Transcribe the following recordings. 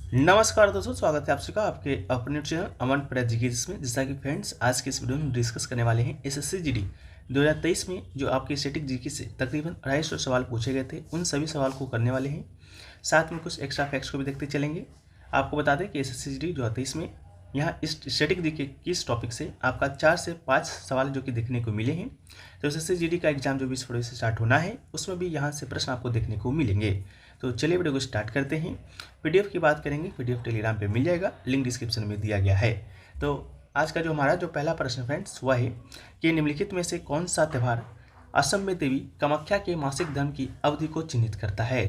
नमस्कार दोस्तों, स्वागत है आप सबका आपके अपने चैनल अमन पटेल जी के जिसमें जैसा कि फ्रेंड्स आज के इस वीडियो में हम डिस्कस करने वाले हैं एसएससी जीडी 2023 में जो आपके स्टैटिक जीके से तकरीबन 250 सवाल पूछे गए थे उन सभी सवाल को करने वाले हैं। साथ में कुछ एक्स्ट्रा फैक्ट्स को भी देखते चलेंगे। आपको बता दें कि एसएससी जीडी 2023 में यहाँ इस स्टैटिक जीके की इस टॉपिक से आपका 4 से 5 सवाल जो कि देखने को मिले हैं। तो एसएससी जीडी का एग्जाम जो 20 फरवरी से स्टार्ट होना है उसमें भी यहाँ से प्रश्न आपको देखने को मिलेंगे। तो चलिए वीडियो को स्टार्ट करते हैं। पीडीएफ की बात करेंगे, पीडीएफ टेलीग्राम पे मिल जाएगा, लिंक डिस्क्रिप्शन में दिया गया है। तो आज का जो हमारा जो पहला प्रश्न फ्रेंड्स वह है कि निम्नलिखित में से कौन सा त्यौहार असम में देवी कामाख्या के मासिक धर्म की अवधि को चिन्हित करता है।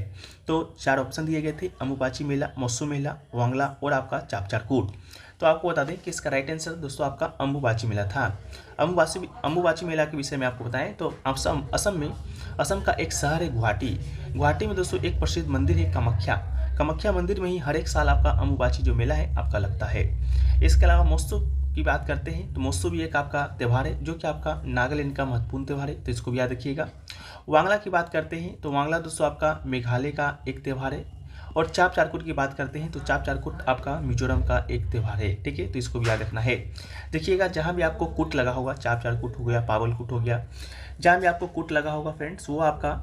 तो 4 ऑप्शन दिए गए थे, अम्बुबाची मेला, मौसू मेला, वांगला और आपका चापचारकूट। तो आपको बता दें कि इसका राइट आंसर दोस्तों आपका अम्बुबाची मेला था। अम्बुबाची मेला के विषय में आपको बताएं तो असम का एक शहर है गुवाहाटी में दोस्तों एक प्रसिद्ध मंदिर है कामाख्या मंदिर में ही हर एक साल आपका अम्बुबाची जो मेला है आपका लगता है। इसके अलावा महोत्सव की बात करते हैं तो महोत्सव भी एक आपका त्यौहार है जो कि आपका नागालैंड का महत्वपूर्ण त्यौहार है, तो इसको भी याद रखिएगा। वांगला की बात करते हैं तो वांगला दोस्तों आपका मेघालय का एक त्यौहार है। और चापचारकूट की बात करते हैं तो चापचारकूट आपका मिजोरम का एक त्यौहार है, ठीक है, तो इसको भी याद रखना है। देखिएगा जहाँ भी आपको कूट लगा होगा, चापचारकूट हो गया, पावलकूट हो गया, जहाँ भी आपको कूट लगा होगा फ्रेंड्स वो आपका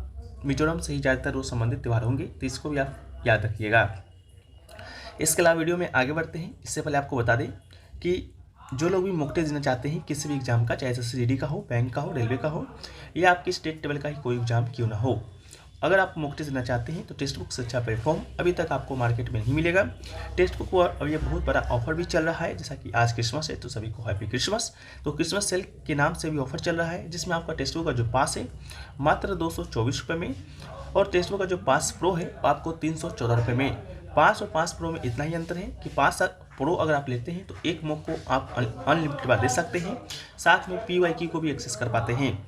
मिजोरम से ही ज़्यादातर वो संबंधित त्यौहार होंगे, तो इसको भी आप याद रखिएगा। इसके अलावा वीडियो में आगे बढ़ते हैं इससे पहले आपको बता दें कि जो लोग भी मॉक टेस्ट देना चाहते हैं किसी भी एग्जाम का, चाहे एसएससी जीडी का हो, बैंक का हो, रेलवे का हो या आपके स्टेट लेवल का ही कोई एग्जाम क्यों ना हो, अगर आप मॉक टेस्ट देना चाहते हैं तो टेक्स्ट बुक से अच्छा प्लेटफॉर्म अभी तक आपको मार्केट में नहीं मिलेगा। टेक्स्ट बुक पर अब ये बहुत बड़ा ऑफर भी चल रहा है, जैसा कि आज क्रिसमस है तो सभी को हैप्पी क्रिसमस। तो क्रिसमस सेल के नाम से भी ऑफर चल रहा है जिसमें आपका टेक्स्ट बुक का जो पास है मात्र 224 रुपये में, और टेक्स्ट बुक का जो पास प्रो है वो आपको 314 रुपये में। पास और पास प्रो में इतना ही अंतर है कि पास प्रो अगर आप लेते हैं तो एक मॉक को आप अनलिमिटेड बार दे सकते हैं, साथ में PYQ को भी एक्सेस कर पाते हैं।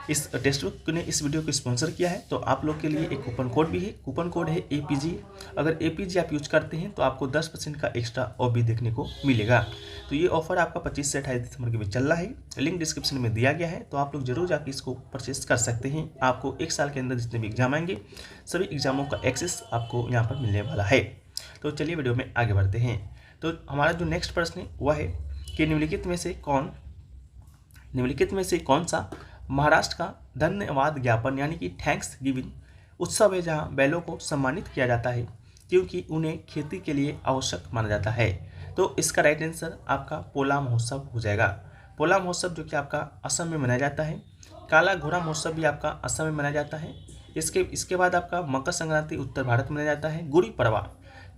इस टेक्स्ट बुक ने इस वीडियो को स्पॉन्सर किया है तो आप लोग के लिए एक कूपन कोड भी है, कूपन कोड है APG। अगर APG आप यूज करते हैं तो आपको 10% का एक्स्ट्रा ऑफ भी देखने को मिलेगा। तो ये ऑफर आपका 25 से 28 दिसंबर के बीच चल रहा है, लिंक डिस्क्रिप्शन में दिया गया है, तो आप लोग जरूर जाकर इसको परचेस कर सकते हैं। आपको एक साल के अंदर जितने भी एग्जाम आएंगे सभी एग्जामों का एक्सेस आपको यहाँ पर मिलने वाला है। तो चलिए वीडियो में आगे बढ़ते हैं। तो हमारा जो नेक्स्ट प्रश्न है वह है कि निम्नलिखित में से कौन सा महाराष्ट्र का धन्यवाद ज्ञापन यानी कि थैंक्स गिविंग उत्सव है जहां बैलों को सम्मानित किया जाता है क्योंकि उन्हें खेती के लिए आवश्यक माना जाता है। तो इसका राइट आंसर आपका पोला महोत्सव हो जाएगा। पोला महोत्सव जो कि आपका असम में मनाया जाता है। काला घोड़ा महोत्सव भी आपका असम में मनाया जाता है। इसके बाद आपका मकर संक्रांति उत्तर भारत में मनाया जाता है। गुड़ी पड़वा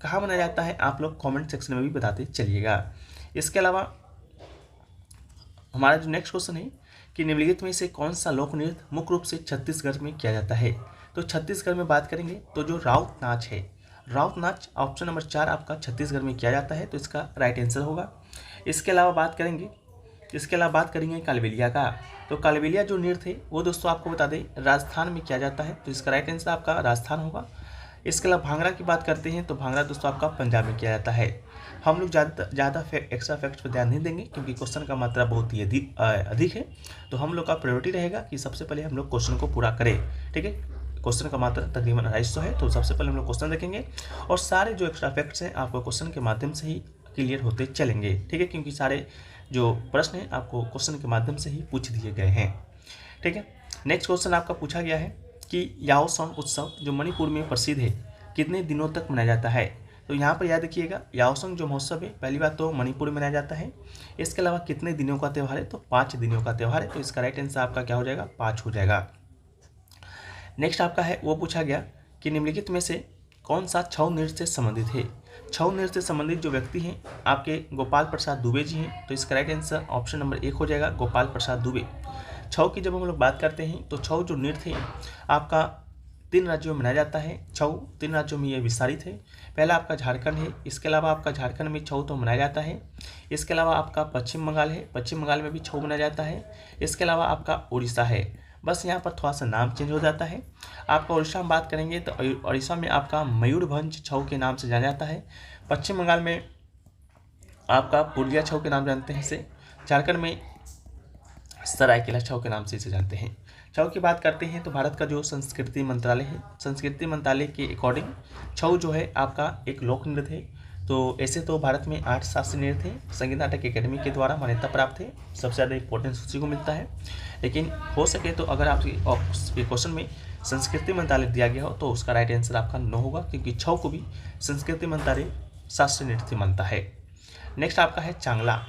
कहाँ मनाया जाता है आप लोग कमेंट सेक्शन में भी बताते चलिएगा। इसके अलावा हमारा जो नेक्स्ट क्वेश्चन है कि निम्नलिखित में से कौन सा लोक नृत्य मुख्य रूप से छत्तीसगढ़ में किया जाता है। तो छत्तीसगढ़ में बात करेंगे तो जो राउत नाच है, राउत नाच ऑप्शन नंबर 4 आपका छत्तीसगढ़ में किया जाता है, तो इसका राइट आंसर होगा। इसके अलावा बात करेंगे कालबेलिया का। तो कालबेलिया जो नृत्य है वो दोस्तों आपको बता दें राजस्थान में किया जाता है, तो इसका राइट आंसर आपका राजस्थान होगा। इसके अलावा भांगड़ा की बात करते हैं तो भांगड़ा दोस्तों आपका पंजाब में किया जाता है। हम लोग ज़्यादा एक्स्ट्रा फैक्ट्स पर ध्यान नहीं देंगे क्योंकि क्वेश्चन का मात्रा बहुत ही अधिक है, तो हम लोग का प्रायोरिटी रहेगा कि सबसे पहले हम लोग क्वेश्चन को पूरा करें, ठीक है। क्वेश्चन का मात्रा तकरीबन 250 है, तो सबसे पहले हम लोग क्वेश्चन देखेंगे और सारे जो एक्स्ट्रा फैक्ट्स हैं आपको क्वेश्चन के माध्यम से ही क्लियर होते चलेंगे, ठीक है, क्योंकि सारे जो प्रश्न हैं आपको क्वेश्चन के माध्यम से ही पूछ दिए गए हैं, ठीक है। नेक्स्ट क्वेश्चन आपका पूछा गया है कि याओसोंग उत्सव जो मणिपुर में प्रसिद्ध है कितने दिनों तक मनाया जाता है। तो यहाँ पर याद रखिएगा याओसोंग जो महोत्सव है पहली बात तो मणिपुर में मनाया जाता है। इसके अलावा कितने दिनों का त्यौहार है, तो 5 दिनों का त्यौहार है, तो इसका राइट आंसर आपका क्या हो जाएगा, 5 हो जाएगा। नेक्स्ट आपका है वो पूछा गया कि निम्नलिखित में से कौन सा छऊ नृत्य से संबंधित है। छऊ नृत्य से संबंधित जो व्यक्ति हैं आपके गोपाल प्रसाद दुबे जी हैं, तो इसका राइट आंसर ऑप्शन नंबर 1 हो जाएगा, गोपाल प्रसाद दुबे। छऊ की जब हम लोग बात करते हैं तो छऊ जो नृत्य है आपका 3 राज्यों में मनाया जाता है। छऊ 3 राज्यों में ये विस्तारित है। पहला आपका झारखंड है, इसके अलावा आपका झारखंड में छऊ तो मनाया जाता है। इसके अलावा आपका पश्चिम बंगाल है, पश्चिम बंगाल में भी छऊ मनाया जाता है। इसके अलावा आपका उड़ीसा है, बस यहाँ पर थोड़ा सा नाम चेंज हो जाता है। आपका उड़ीसा में बात करेंगे तो उड़ीसा में आपका मयूरभंज छऊ के नाम से जाना जाता है। पश्चिम बंगाल में आपका पुरलिया छऊ के नाम जानते हैं इसे। झारखंड में सरायकेला छऊ के नाम से इसे जानते हैं। छऊ की बात करते हैं तो भारत का जो संस्कृति मंत्रालय है, संस्कृति मंत्रालय के अकॉर्डिंग छऊ जो है आपका एक लोक नृत्य है तो ऐसे तो भारत में 8 शास्त्रीय नृत्य थे, संगीत नाटक अकेडमी के द्वारा मान्यता प्राप्त है, सबसे ज़्यादा इंपॉर्टेंस उसी को मिलता है। लेकिन हो सके तो अगर आपके क्वेश्चन में संस्कृति मंत्रालय दिया गया हो तो उसका राइट आंसर आपका नो होगा, क्योंकि छऊ को भी संस्कृति मंत्रालय शास्त्रीय नृत्य मानता है। नेक्स्ट आपका है चांगला।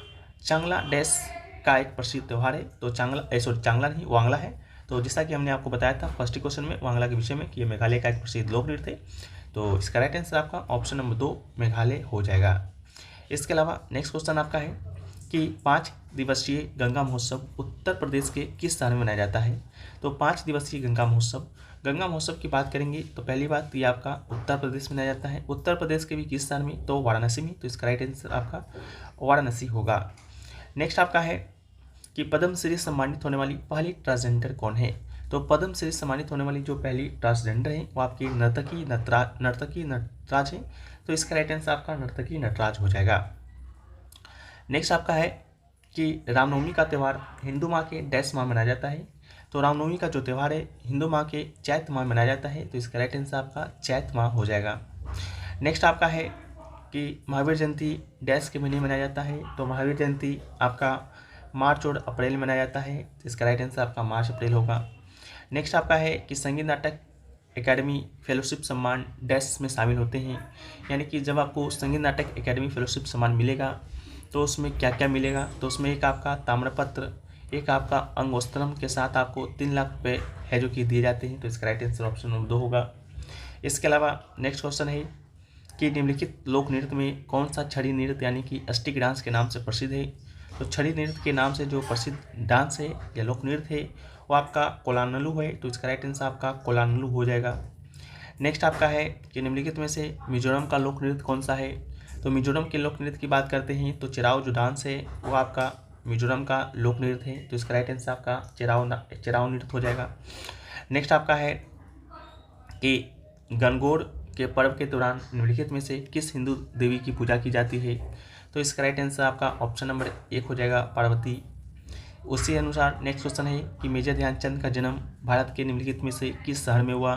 चांगला डैश का एक प्रसिद्ध त्यौहार है। तो चांगला नहीं, वांगला है। तो जैसा कि हमने आपको बताया था फर्स्ट क्वेश्चन में वांगला के विषय में कि ये मेघालय का एक प्रसिद्ध लोक नृत्य है, तो इसका राइट आंसर आपका ऑप्शन नंबर 2 मेघालय हो जाएगा। इसके अलावा नेक्स्ट क्वेश्चन आपका है कि 5 दिवसीय गंगा महोत्सव उत्तर प्रदेश के किस शहर में मनाया जाता है। तो 5 दिवसीय गंगा महोत्सव की बात करेंगे तो पहली बात ये आपका उत्तर प्रदेश में मनाया जाता है। उत्तर प्रदेश के भी किस शहर में, तो वाराणसी में। तो इसका राइट आंसर आपका वाराणसी होगा। नेक्स्ट आपका है कि पद्म श्री सम्मानित होने वाली पहली ट्रांसजेंडर कौन है। तो पद्म श्री सम्मानित होने वाली जो पहली ट्रांसजेंडर है वो आपकी नर्तकी नटराज है। तो इसका राइट आंसर आपका नर्तकी नटराज हो जाएगा। नेक्स्ट आपका है कि रामनवमी का त्यौहार हिंदू माह के डैश माह मनाया जाता है। तो रामनवमी का जो त्यौहार है हिंदू माह के चैत माह मनाया जाता है। तो इसका राइट आंसर आपका चैत माह हो जाएगा। नेक्स्ट आपका है कि महावीर जयंती डैश के महीने मनाया जाता है। तो महावीर जयंती आपका मार्च और अप्रैल में मनाया जाता है। तो इसका राइट आंसर आपका मार्च अप्रैल होगा। नेक्स्ट आपका है कि संगीत नाटक एकेडमी फेलोशिप सम्मान डैश में शामिल होते हैं, यानी कि जब आपको संगीत नाटक एकेडमी फेलोशिप सम्मान मिलेगा तो उसमें क्या क्या मिलेगा। तो उसमें एक आपका ताम्रपत्र, एक आपका अंगवस्त्रम के साथ आपको 3 लाख रुपये है जो कि दिए जाते हैं। तो इसका राइट आंसर ऑप्शन नंबर 2 होगा। इसके अलावा नेक्स्ट क्वेश्चन है कि निम्नलिखित लोक नृत्य में कौन सा छड़ी नृत्य यानी कि स्टिक डांस के नाम से प्रसिद्ध है। तो छड़ी नृत्य के नाम से जो प्रसिद्ध डांस है या लोक नृत्य है वो आपका कोलानलू है। तो इसका राइट आंसर आपका कोलानलू हो जाएगा। नेक्स्ट आपका है कि निम्नलिखित में से मिजोरम का लोक नृत्य कौन सा है। तो मिजोरम के लोक नृत्य की बात करते हैं तो चिराव जो डांस है वो आपका मिजोरम का लोक नृत्य है। तो इसका राइट आंसर आपका चिराव नृत्य हो जाएगा। नेक्स्ट आपका है कि गणगौर के पर्व के दौरान निम्नलिखित में से किस हिंदू देवी की पूजा की जाती है। तो इसका राइट आंसर आपका ऑप्शन नंबर 1 हो जाएगा, पार्वती। उसी अनुसार नेक्स्ट क्वेश्चन है कि मेजर ध्यानचंद का जन्म भारत के निम्नलिखित में से किस शहर में हुआ।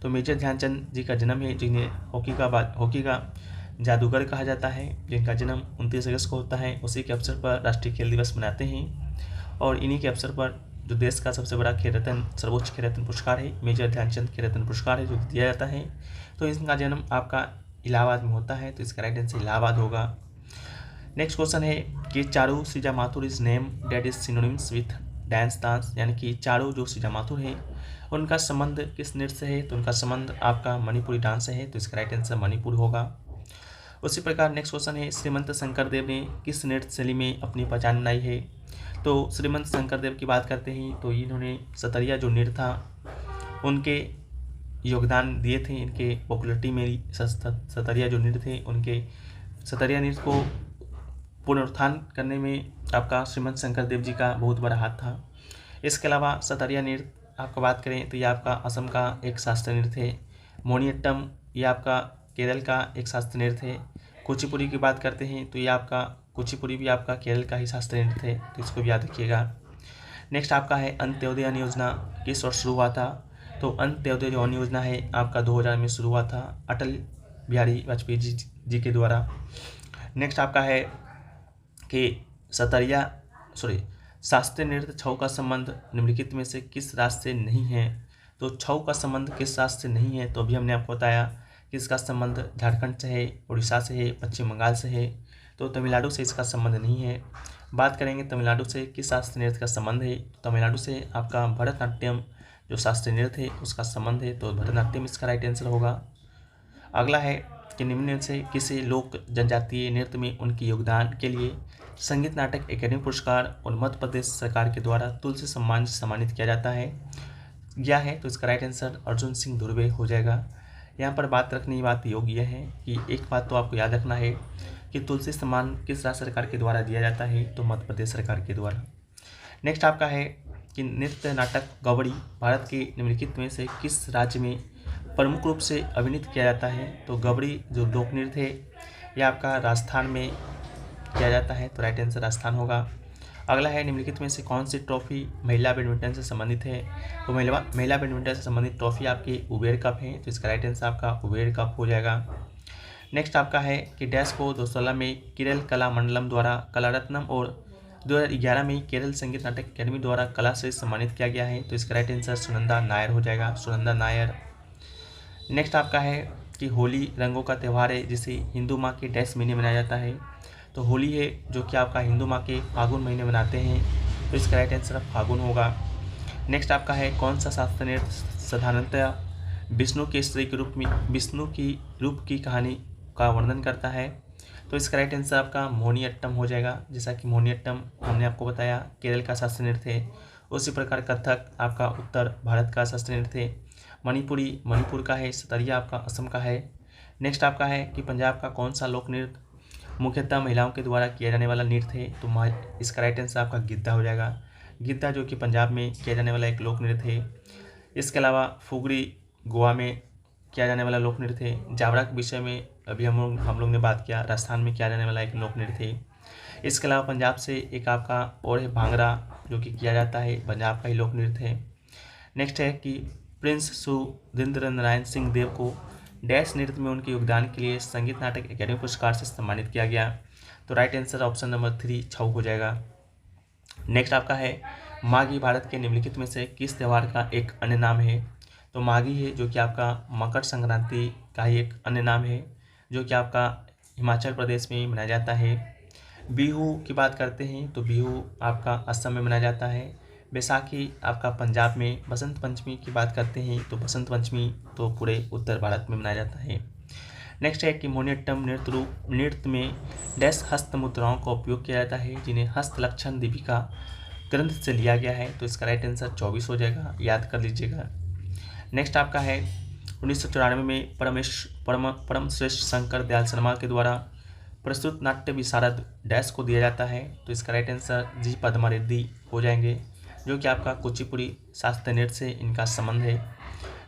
तो मेजर ध्यानचंद जी का जन्म है, जिन्हें हॉकी का जादूगर कहा जाता है, जिनका जन्म 29 अगस्त को होता है। उसी के अवसर पर राष्ट्रीय खेल दिवस मनाते हैं और इन्हीं के अवसर पर जो देश का सबसे बड़ा खेल रत्न सर्वोच्च खेल रत्न पुरस्कार है मेजर ध्यानचंद खेल रत्न पुरस्कार है जो दिया जाता है। तो इनका जन्म आपका इलाहाबाद में होता है। तो इसका राइट आंसर इलाहाबाद होगा। नेक्स्ट क्वेश्चन है कि Charu Shrija Mathur is name that is synonyms with dance, यानी कि चारू जो श्रीजा माथुर है उनका संबंध किस नृत्य से है। तो उनका संबंध आपका मणिपुरी डांस से है। तो इसका राइट आंसर मणिपुर होगा। उसी प्रकार नेक्स्ट क्वेश्चन है श्रीमंत शंकरदेव ने किस नृत्य शैली में अपनी पहचान बनाई है। तो श्रीमंत शंकरदेव की बात करते हैं तो इन्होंने सतरिया जो नृत्य था उनके योगदान दिए थे, इनके पॉपुलरिटी में सतरिया जो नृत्य थे उनके सतरिया नृत्य को पुनरुत्थान करने में आपका श्रीमंत शंकरदेव जी का बहुत बड़ा हाथ था। इसके अलावा सतरिया नृत्य आपका बात करें तो ये आपका असम का एक शास्त्रीय नृत्य है। मोहिनीअट्टम ये आपका केरल का एक शास्त्रीय नृत्य है। कुचिपुड़ी की बात करते हैं तो ये आपका कुचिपुड़ी भी आपका केरल का ही शास्त्रीय नृत्य है। तो इसको भी याद रखिएगा। नेक्स्ट आपका है अंत्योदय अन्न योजना किस वर्ष शुरू हुआ था। तो अंत्योदय जो अन्न योजना है आपका 2000 में शुरू हुआ था अटल बिहारी वाजपेयी जी के द्वारा। नेक्स्ट आपका है कि शास्त्रीय नृत्य छऊ का संबंध निम्नलिखित में से किस राज्य से नहीं है। तो छऊ का संबंध किस राज्य से नहीं है। तो अभी हमने आपको बताया कि इसका संबंध झारखंड से है, उड़ीसा से है, पश्चिम बंगाल से है। तो तमिलनाडु से इसका संबंध नहीं है। बात करेंगे तमिलनाडु से किस शास्त्रीय नृत्य का संबंध है। तमिलनाडु से आपका भरतनाट्यम जो शास्त्रीय नृत्य है उसका संबंध है। तो भरतनाट्यम इसका राइट आंसर होगा। अगला है कि निम्न में से किसी लोक जनजातीय नृत्य में उनके योगदान के लिए संगीत नाटक अकेडमी पुरस्कार और मध्य प्रदेश सरकार के द्वारा तुलसी सम्मान से सम्मानित किया जाता है गया है। तो इसका राइट आंसर अर्जुन सिंह धुर्वे हो जाएगा। यहाँ पर बात रखने की बात योग यह है कि एक बात तो आपको याद रखना है कि तुलसी सम्मान किस राज्य सरकार के द्वारा दिया जाता है। तो मध्य प्रदेश सरकार के द्वारा। नेक्स्ट आपका है कि नृत्य नाटक गवड़ी भारत के निम्नलिखित में से किस राज्य में प्रमुख रूप से अभिनीत किया जाता है। तो गवड़ी जो लोक नृत्य है यह आपका राजस्थान में किया जाता है। तो राइट आंसर राजस्थान होगा। अगला है निम्नलिखित में से कौन सी ट्रॉफी महिला बैडमिंटन से संबंधित है। तो महिला बैडमिंटन से संबंधित ट्रॉफी आपकी उबेर कप है। तो इसका राइट आंसर आपका उबेर कप हो जाएगा। नेक्स्ट आपका है कि डैश को 2016 में केरल कला मंडलम द्वारा कला रत्नम और 2011 में केरल संगीत नाटक अकेडमी द्वारा कला से सम्मानित किया गया है। तो इसका राइट आंसर सुनंदा नायर हो जाएगा, सुनंदा नायर। नेक्स्ट आपका है कि होली रंगों का त्यौहार है जिसे हिंदू माह के डैश महीने मनाया जाता है। तो होली है जो कि आपका हिंदू माह के फागुन महीने मनाते हैं। तो इसका राइट आंसर फागुन होगा। नेक्स्ट आपका है कौन सा शास्त्रीय नृत्य साधारणतः विष्णु के स्त्री के रूप में विष्णु की रूप की कहानी का वर्णन करता है। तो इसका राइट आंसर आपका मोहिनीअट्टम हो जाएगा। जैसा कि मोहिनीअट्टम हमने आपको बताया केरल का शास्त्रीय नृत्य है, उसी प्रकार कथक आपका उत्तर भारत का शास्त्रीय नृत्य है। मणिपुरी मणिपुर का है, सतरिया आपका असम का है। नेक्स्ट आपका है कि पंजाब का कौन सा लोक नृत्य मुख्यतः महिलाओं के द्वारा किया जाने वाला नृत्य है। तो इसका राइट आंसर आपका गिद्धा हो जाएगा। गिद्धा जो कि पंजाब में किया जाने वाला एक लोक नृत्य है। इसके अलावा फुगड़ी गोवा में किया जाने वाला लोक नृत्य है। जावरा के विषय में अभी हम लोग ने बात किया, राजस्थान में किया जाने वाला एक लोक नृत्य है। इसके अलावा पंजाब से एक आपका और है भांगड़ा जो कि किया जाता है, पंजाब का ही लोक नृत्य है। नेक्स्ट है कि प्रिंस सुरेंद्र नारायण सिंह देव को डैश नृत्य में उनके योगदान के लिए संगीत नाटक अकेडमी पुरस्कार से सम्मानित किया गया। तो राइट आंसर ऑप्शन नंबर 3 छऊ हो जाएगा। नेक्स्ट आपका है माघी भारत के निम्नलिखित में से किस त्यौहार का एक अन्य नाम है। तो माघी है जो कि आपका मकर संक्रांति का ही एक अन्य नाम है जो कि आपका हिमाचल प्रदेश में मनाया जाता है। बिहू की बात करते हैं तो बिहू आपका असम में मनाया जाता है। बैसाखी आपका पंजाब में। बसंत पंचमी की बात करते हैं तो बसंत पंचमी तो पूरे उत्तर भारत में मनाया जाता है। नेक्स्ट है कि मोहिनीअट्टम नृत्य में डैश हस्त मुद्राओं का उपयोग किया जाता है जिन्हें हस्त लक्षण दीपिका ग्रंथ से लिया गया है। तो इसका राइट आंसर 24 हो जाएगा, याद कर लीजिएगा। नेक्स्ट आपका है 1994 में परम श्रेष्ठ शंकर दयाल शर्मा के द्वारा प्रस्तुत नाट्य विशारद डैश को दिया जाता है। तो इसका राइट आंसर जी पद्मा रेड्डी हो जाएंगे जो कि आपका कुचिपुड़ी शास्त्रीय नृत्य से इनका संबंध है।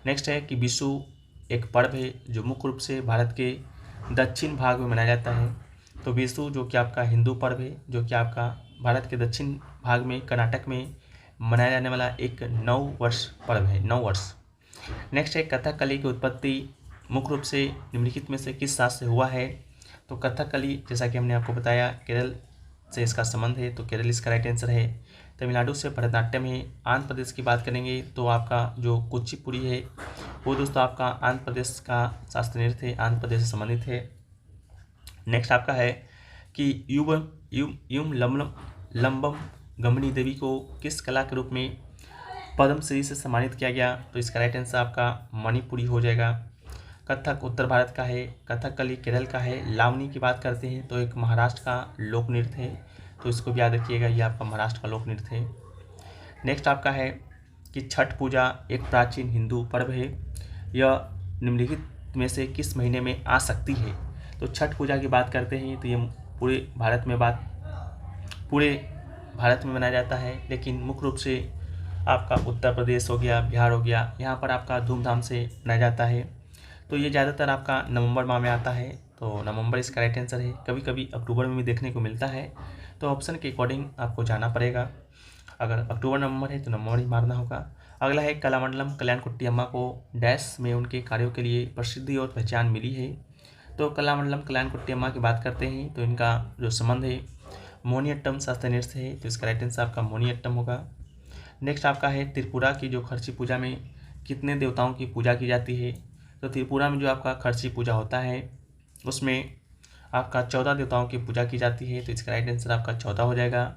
नेक्स्ट है कि विशु एक पर्व है जो मुख्य रूप से भारत के दक्षिण भाग में मनाया जाता है। तो विशु जो कि आपका हिंदू पर्व है जो कि आपका भारत के दक्षिण भाग में कर्नाटक में मनाया जाने वाला एक 9 वर्ष पर्व है, 9 वर्ष। नेक्स्ट है कथकली की उत्पत्ति मुख्य रूप से निम्नलिखित में से किस शास्त्र से हुआ है। तो कथकली जैसा कि हमने आपको बताया केरल से इसका संबंध है, तो केरल इसका राइट आंसर है। तमिलनाडु से भरतनाट्यम है। आंध्र प्रदेश की बात करेंगे तो आपका जो कुचिपुड़ी है वो दोस्तों आपका आंध्र प्रदेश का शास्त्रीय नृत्य है, आंध्र प्रदेश से संबंधित है। नेक्स्ट आपका है कि युम लंबम गमनी देवी को किस कला के रूप में पद्मश्री से सम्मानित किया गया। तो इसका राइट आंसर आपका मणिपुरी हो जाएगा। कथक उत्तर भारत का है, कथकली केरल का है। लावनी की बात करते हैं तो एक महाराष्ट्र का लोक नृत्य है, तो इसको भी याद रखिएगा, ये आपका महाराष्ट्र का लोक नृत्य है। नेक्स्ट आपका है कि छठ पूजा एक प्राचीन हिंदू पर्व है, यह निम्नलिखित में से किस महीने में आ सकती है। तो छठ पूजा की बात करते हैं तो ये पूरे भारत में मनाया जाता है, लेकिन मुख्य रूप से आपका उत्तर प्रदेश हो गया, बिहार हो गया, यहाँ पर आपका धूमधाम से मनाया जाता है। तो ये ज़्यादातर आपका नवंबर माह में आता है, तो नवंबर इसका राइट आंसर है। कभी कभी अक्टूबर में भी देखने को मिलता है, तो ऑप्शन के अकॉर्डिंग आपको जाना पड़ेगा। अगर अक्टूबर नवंबर है तो नवंबर ही मारना होगा। अगला है कलामंडलम कल्याणकुट्टी अम्मा को डैश में उनके कार्यों के लिए प्रसिद्धि और पहचान मिली है। तो कलामंडलम कल्याणकुट्टी अम्मा की बात करते हैं तो इनका जो संबंध है मोहिनीअट्टम शास्त्रीय नृत्य है, तो इसका राइट आंसर आपका मोहिनीअट्टम होगा। नेक्स्ट आपका है त्रिपुरा की जो खर्ची पूजा में कितने देवताओं की पूजा की जाती है। तो त्रिपुरा में जो आपका खर्ची पूजा होता है उसमें आपका 14 देवताओं की पूजा की जाती है, तो इसका राइट आंसर आपका 14 हो जाएगा।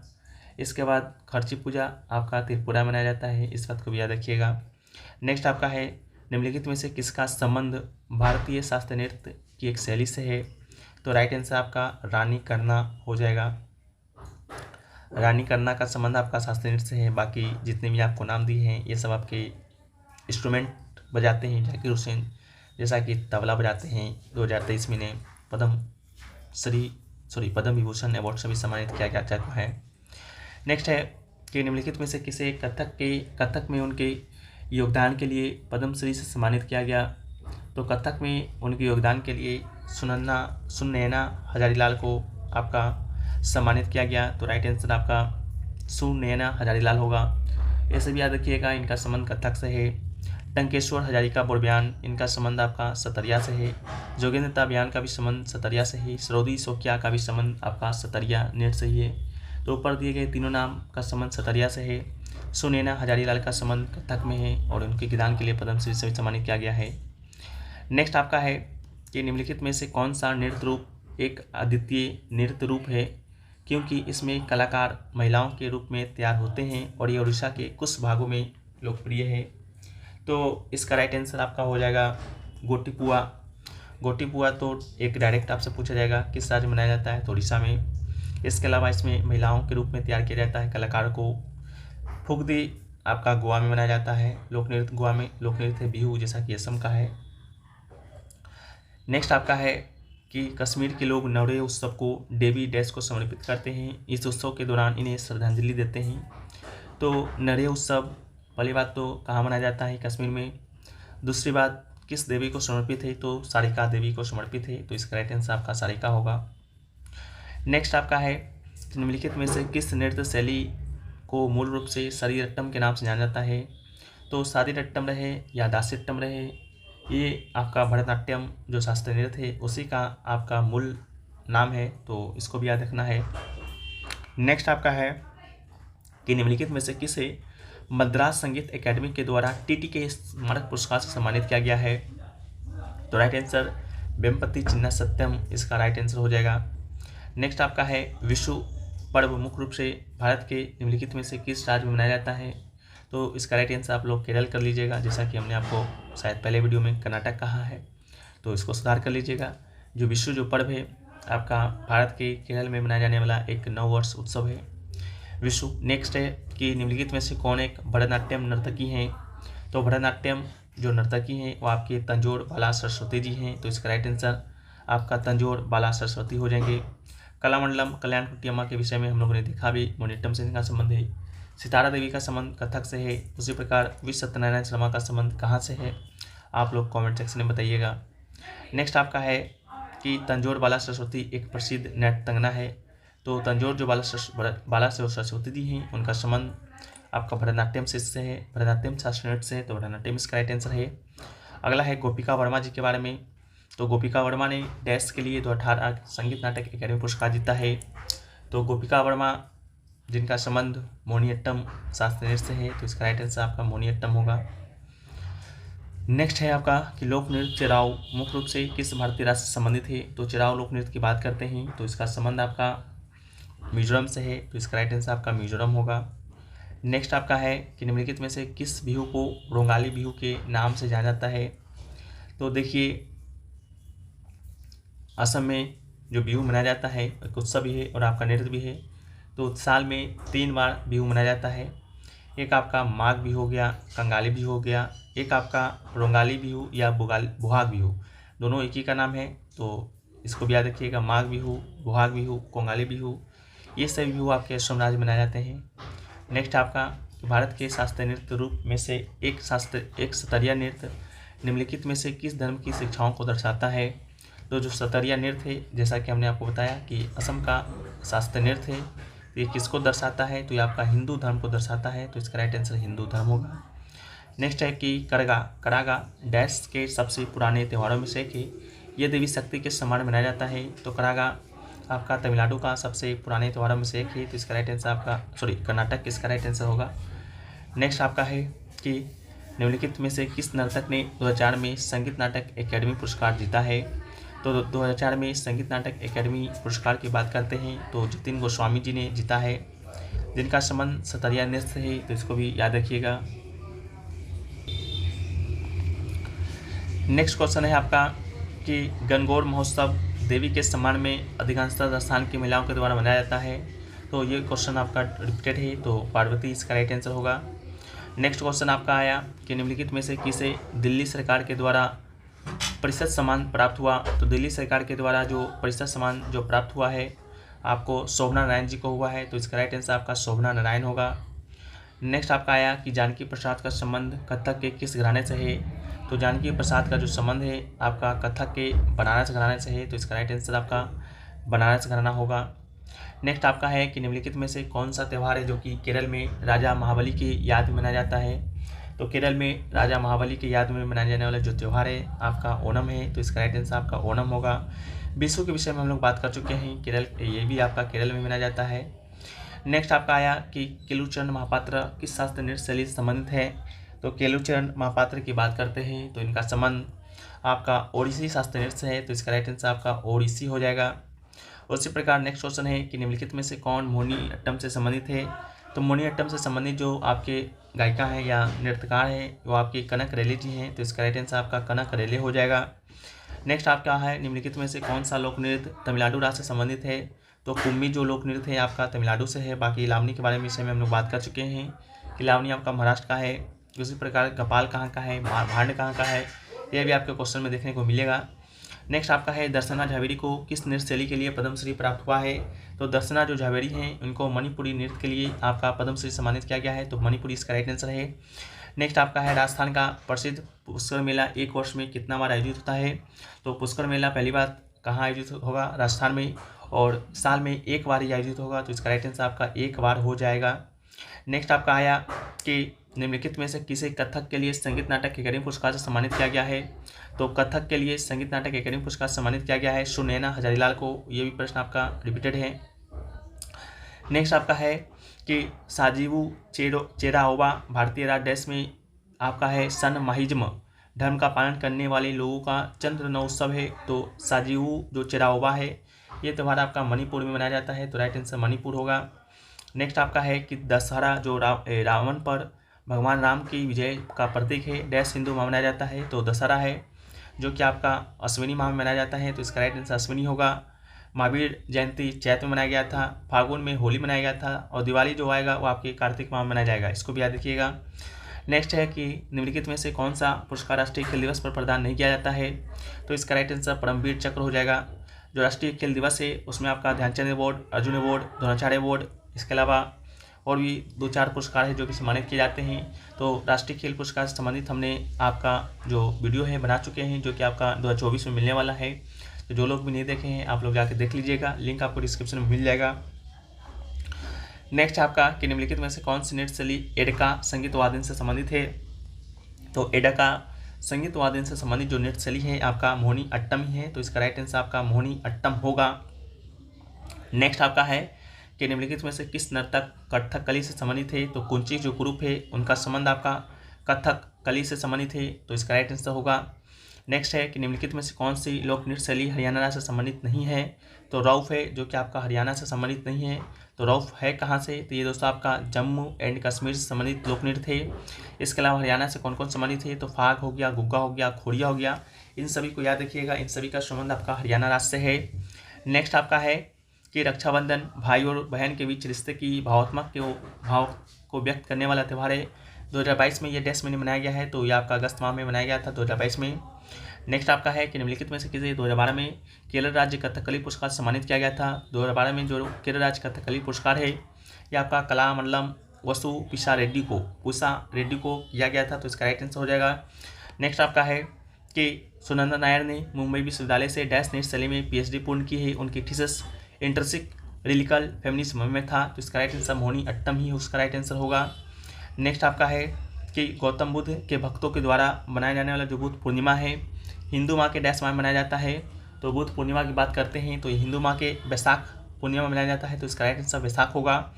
इसके बाद खर्ची पूजा आपका त्रिपुरा मनाया जाता है, इस बात को भी याद रखिएगा। नेक्स्ट आपका है निम्नलिखित में से किसका संबंध भारतीय शास्त्रीय नृत्य की एक शैली से है। तो राइट आंसर आपका रानी करना हो जाएगा। रानी करना का संबंध आपका शास्त्रीय नृत्य से है। बाकी जितने भी आपको नाम दिए हैं ये सब आपके इंस्ट्रूमेंट बजाते हैं। जाकिर हुसैन जैसा कि तबला बजाते हैं, 2023 में इन्हें पद्म विभूषण अवार्ड से भी सम्मानित किया जा चुका है। नेक्स्ट है कि निम्नलिखित में से किसे कथक में उनके योगदान के लिए पद्मश्री से सम्मानित किया गया। तो कथक में उनके योगदान के लिए सुनैना हजारीलाल को आपका सम्मानित किया गया। तो राइट आंसर आपका सुनैना हजारीलाल होगा। ऐसे भी याद रखिएगा इनका संबंध कथक से है। टंकेश्वर हजारिका बोरब्यान, इनका संबंध आपका सतरिया से है। जोगेंद्र अभियान का भी संबंध सतरिया से ही। सरोदी शोकिया का भी संबंध आपका सतरिया नेट से ही है। तो ऊपर दिए गए तीनों नाम का संबंध सतरिया से है। सुनैना हजारीलाल का संबंध कथक में है और उनके किरदार के लिए पद्मश्री से सम्मानित किया गया है। नेक्स्ट आपका है कि निम्नलिखित में से कौन सा नृत्य रूप एक अद्वितीय नृत्य रूप है, क्योंकि इसमें कलाकार महिलाओं के रूप में तैयार होते हैं और ये उड़ीसा के कुछ भागों में लोकप्रिय है। तो इसका राइट आंसर आपका हो जाएगा गोटीपुआ। गोटीपुआ तो एक डायरेक्ट आपसे पूछा जाएगा किस राज्य में मनाया जाता है, तो उड़ीसा में। इसके अलावा इसमें महिलाओं के रूप में तैयार किया जाता है कलाकारों को। फुगदी आपका गोवा में मनाया जाता है। लोक नृत्य गोवा में लोक नृत्य बिहू जैसा कि असम का है। नेक्स्ट आपका है कि कश्मीर के लोग नवरेह उत्सव को देवी डैश को समर्पित करते हैं। इस उत्सव के दौरान इन्हें श्रद्धांजलि देते हैं। तो नवरेह उत्सव पहली बात तो कहाँ मनाया जाता है, कश्मीर में। दूसरी बात किस देवी को समर्पित है, तो सारिका देवी को समर्पित है। तो इसका राइट आंसर आपका सारिका होगा। नेक्स्ट आपका है निम्नलिखित में से किस नृत्य शैली को मूल रूप से सारीरट्टम के नाम से जाना जाता है। तो सारीरट्टम रहे या दासीरट्टम रहे, ये आपका भरतनाट्यम जो शास्त्रीय नृत्य है उसी का आपका मूल नाम है, तो इसको भी याद रखना है। नेक्स्ट आपका है कि निम्नलिखित में से किसे मद्रास संगीत एकेडमी के द्वारा टीटी के स्मारक पुरस्कार से सम्मानित किया गया है। तो राइट आंसर वेम्पति चिन्ना सत्यम, इसका राइट आंसर हो जाएगा। नेक्स्ट आपका है विशु पर्व मुख्य रूप से भारत के निम्नलिखित में से किस राज्य में मनाया जाता है। तो इसका राइट आंसर आप लोग केरल कर लीजिएगा, जैसा कि हमने आपको शायद पहले वीडियो में कर्नाटक कहा है, तो इसको सुधार कर लीजिएगा। जो विशु जो पर्व है आपका भारत के केरल में मनाया जाने वाला एक नववर्ष उत्सव है विशु। नेक्स्ट है कि निम्नलिखित में से कौन एक भरतनाट्यम नर्तकी हैं। तो भरतनाट्यम जो नर्तकी हैं वो आपके तंजोर बाला सरस्वती जी हैं। तो इसका राइट आंसर आपका तंजोर बाला सरस्वती हो जाएंगे। कलामंडलम कल्याण कुट्टी अम्मा के विषय में हम लोगों ने देखा भी, मोनिट्टम से इनका संबंध है। सितारा देवी का संबंध कथक से है। उसी प्रकार वी सत्यनारायण शर्मा का संबंध कहाँ से है, आप लोग कमेंट सेक्शन में बताइएगा। नेक्स्ट आपका है कि तंजोर बाला सरस्वती एक प्रसिद्ध नृत्यंगना है। तो तंजोर जो बाला सरस्वती जी हैं उनका संबंध आपका भरतनाट्यम से है, भरतनाट्यम शास्त्रीय नृत्य से है, तो भरतनाट्यम इसका राइट आंसर है। अगला है गोपिका वर्मा जी के बारे में। तो गोपिका वर्मा ने डैश के लिए 2018 संगीत नाटक अकादमी पुरस्कार जीता है। तो गोपिका वर्मा जिनका संबंध मोहिनीअट्टम शास्त्रीय नृत्य से है, तो इसका राइट आंसर आपका मोहिनीअट्टम होगा। नेक्स्ट है आपका कि लोक नृत्य चिराव मुख्य रूप से किस भारतीय राज्य से संबंधित है। तो चिराव लोक नृत्य की बात करते हैं तो इसका संबंध आपका मिजोरम से है, तो इसका राइट आंसर आपका मिजोरम होगा। नेक्स्ट आपका है कि निम्नलिखित में से किस बिहू को रोंगाली बिहू के नाम से जाना जाता है। तो देखिए असम में जो बिहू मनाया जाता है एक उत्सव भी है और आपका नृत्य भी है। तो साल में 3 बार बिहू मनाया जाता है। एक आपका माघ बिहू हो गया, कंगाली बिहू हो गया, एक आपका रोंगाली बिहू या बुहाग बिहू, दोनों एक ही का नाम है। तो इसको भी याद रखिएगा, माघ बिहू, बुहाग बिहू, कोंगाली बिहू, ये सभी बिहू आपके असम राज्य में मनाए जाते हैं। नेक्स्ट आपका भारत के शास्त्रीय नृत्य रूप में से एक सतरिया नृत्य निम्नलिखित में से किस धर्म की शिक्षाओं को दर्शाता है। तो जो सतरिया नृत्य है जैसा कि हमने आपको बताया कि असम का शास्त्रीय नृत्य है, तो ये किसको दर्शाता है, तो ये आपका हिंदू धर्म को दर्शाता है। तो इसका राइट आंसर हिंदू धर्म होगा। नेक्स्ट है कि करागा डैश के सबसे पुराने त्योहारों में से एक है। ये देवी शक्ति के सम्मान में मनाया जाता है। तो करागा आपका तमिलनाडु का सबसे पुराने त्योहारों में से एक है। तो इसका राइट आंसर आपका कर्नाटक इसका राइट आंसर होगा। नेक्स्ट आपका है कि निम्नलिखित में से किस नर्तक ने 2004 में संगीत नाटक अकादमी पुरस्कार जीता है। तो 2004 में संगीत नाटक अकादमी पुरस्कार की बात करते हैं तो जतिन गोस्वामी जी ने जीता है, जिनका संबंध सतरिया नृत्य से है। तो इसको भी याद रखिएगा। नेक्स्ट क्वेश्चन है आपका कि गणगौर महोत्सव देवी के सम्मान में अधिकांशतः राजस्थान की महिलाओं के द्वारा मनाया जाता है। तो ये क्वेश्चन आपका रिपीटेड है, तो पार्वती इसका राइट आंसर होगा। नेक्स्ट क्वेश्चन आपका आया कि निम्नलिखित में से किसे दिल्ली सरकार के द्वारा परिषद सम्मान प्राप्त हुआ। तो दिल्ली सरकार के द्वारा जो परिषद सम्मान जो प्राप्त हुआ है आपको शोभना नारायण जी को हुआ है। तो इसका राइट आंसर आपका शोभना नारायण होगा। नेक्स्ट आपका आया कि जानकी प्रसाद का संबंध कथक के किस घराने से है। तो जानकी प्रसाद का जो संबंध है आपका कथक के बनारस घराने से है। तो इसका राइट आंसर आपका बनारस घराना होगा। नेक्स्ट आपका है कि निम्नलिखित में से कौन सा त्यौहार है जो कि केरल में राजा महाबली की याद में मनाया जाता है। तो केरल में राजा महाबली की याद में मनाया जाने वाला जो त्यौहार है आपका ओणम है, तो इसका राइट आंसर आपका ओणम होगा। विशु के विषय में हम लोग बात कर चुके हैं, केरल ये भी आपका केरल में मनाया जाता है। नेक्स्ट आपका आया कि केलुचरण महापात्र किस शास्त्रीय नृत्य शैली से संबंधित है। तो केलुचरण महापात्र की बात करते हैं तो इनका संबंध आपका ओडिसी शास्त्रीय नृत्य से है, तो इसका राइट आंसर आपका ओडिसी हो जाएगा। उसी प्रकार नेक्स्ट क्वेश्चन है कि निम्नलिखित में से कौन मोहिनीअट्टम से संबंधित है। तो मोहिनीअट्टम से संबंधित जो आपके गायिका हैं या नृत्यकार हैं वो आपकी कनक रेले जी हैं, तो इसका राइट आंसर आपका कनक रेले हो जाएगा। नेक्स्ट आपका है निम्नलिखित में से कौन सा लोक नृत्य तमिलनाडु राज्य से संबंधित है। तो कुम्मी जो लोक नृत्य है आपका तमिलनाडु से है। बाकी लावनी के बारे में विषय में हम लोग बात कर चुके हैं कि लावनी आपका महाराष्ट्र का है। उसी प्रकार गपाल कहाँ का है, भांड कहाँ का है, यह भी आपके क्वेश्चन में देखने को मिलेगा। नेक्स्ट आपका है दर्शना झावेरी को किस नृत्य शैली के लिए पद्मश्री प्राप्त हुआ है। तो दर्शना जो झावेरी हैं उनको मणिपुरी नृत्य के लिए आपका पद्मश्री सम्मानित किया गया है, तो मणिपुरी इसका राइट आंसर है। नेक्स्ट आपका है राजस्थान का प्रसिद्ध पुष्कर मेला एक वर्ष में कितना बार आयोजित होता है। तो पुष्कर मेला पहली बार कहाँ आयोजित होगा, राजस्थान में, और साल में एक बार ही आयोजित होगा, तो इसका राइट आंसर आपका एक बार हो जाएगा। नेक्स्ट आपका आया कि निम्नलिखित में से किसे कथक के लिए संगीत नाटक अकादमी पुरस्कार से सम्मानित किया गया है। तो कथक के लिए संगीत नाटक अकादमी पुरस्कार से सम्मानित किया गया है सुनैना हजारीलाल को। ये भी प्रश्न आपका रिपीटेड है। नेक्स्ट आपका है कि साजीवू चेराओबा भारतीय राज्य देश में आपका है सन माहिज्म धर्म का पालन करने वाले लोगों का चंद्र नवोत्सव है। तो साजीवू जो चेराओबा है ये त्यौहार आपका मणिपुर में मनाया जाता है, तो राइट आंसर मणिपुर होगा। नेक्स्ट आपका है कि दशहरा जो रावण पर भगवान राम की विजय का प्रतीक है डैश हिंदू माह मनाया जाता है। तो दशहरा है जो कि आपका अश्विनी माह में मनाया जाता है, तो इसका राइट आंसर अश्विनी होगा। महावीर जयंती चैत्र में मनाया गया था, फागुन में होली मनाया गया था, और दिवाली जो आएगा वो आपके कार्तिक माह में मनाया जाएगा, इसको भी याद रखिएगा। नेक्स्ट है कि निम्नलिखित में से कौन सा पुरस्कार राष्ट्रीय खेल दिवस पर प्रदान नहीं किया जाता है। तो इसका राइट आंसर परमवीर चक्र हो जाएगा। जो राष्ट्रीय खेल दिवस है उसमें आपका Dhyanchand award, Arjun award, Dronacharya award, इसके अलावा और भी 2-4 पुरस्कार है जो कि सम्मानित किए जाते हैं। तो राष्ट्रीय खेल पुरस्कार से संबंधित हमने आपका जो वीडियो है बना चुके हैं जो कि आपका 2024 में मिलने वाला है। तो जो लोग भी नहीं देखे हैं आप लोग जाके देख लीजिएगा, लिंक आपको डिस्क्रिप्शन में मिल जाएगा। नेक्स्ट आपका कि निम्नलिखित में से कौन सी नृत्य शैली एडका संगीत वादन से संबंधित है। तो एडका संगीत वादन से संबंधित जो नृत्य शैली है आपका मोहिनी अट्टम ही है, तो इसका राइट आंसर आपका मोहिनी अट्टम होगा। नेक्स्ट आपका है कि निम्नलिखित में से किस नर्तक कथक कली से संबंधित है। तो कुंची जो ग्रुप है उनका संबंध आपका कथक कली से संबंधित है, तो इसका राइट आंसर होगा। नेक्स्ट है कि निम्नलिखित में से कौन सी लोक नृत्य शैली हरियाणा राज्य से संबंधित नहीं है। तो रौफ है जो कि आपका हरियाणा से संबंधित नहीं है। तो रौफ है कहाँ से, तो ये दोस्तों आपका जम्मू एंड कश्मीर से संबंधित लोक नृत्य है। इसके अलावा हरियाणा से कौन कौन संबंधित है, तो फाग हो गया, गुग्गा हो गया, खोड़िया हो गया, इन सभी को याद रखिएगा, इन सभी का संबंध आपका हरियाणा राज्य से है। नेक्स्ट आपका है कि रक्षाबंधन भाई और बहन के बीच रिश्ते की भावात्मक भाव को व्यक्त करने वाला त्यौहार है। 2022 में ये डैश महीने मनाया गया है, तो ये आपका अगस्त माह में मनाया गया था 2022 में। नेक्स्ट आपका है कि निम्नलिखित में से किसे 2012 में केरल राज्य कथकली पुरस्कार से सम्मानित किया गया था। 2012 में जो केरल राज्य कथकली पुरस्कार है ये आपका कलामंडलम वसु पिशा रेड्डी को किया गया था, तो इसका राइट आंसर हो जाएगा। नेक्स्ट आपका है कि सुनंदा नायर ने मुंबई विश्वविद्यालय से डैश नृत्य शैली में PhD पूर्ण की है। उनकी थीसिस इंटरसिक रिलिकल फेमिनिज्म में था, तो इसका राइट आंसर मोहिनी अट्टम ही उसका राइट आंसर होगा। नेक्स्ट आपका है कि गौतम बुद्ध के भक्तों के द्वारा बनाया जाने वाला जो बुद्ध पूर्णिमा है हिंदू माह के डैश माह में मनाया जाता है। तो बुद्ध पूर्णिमा की बात करते हैं तो हिंदू माह के वैशाख पूर्णिमा में मनाया जाता है, तो इसका राइट आंसर वैशाख होगा।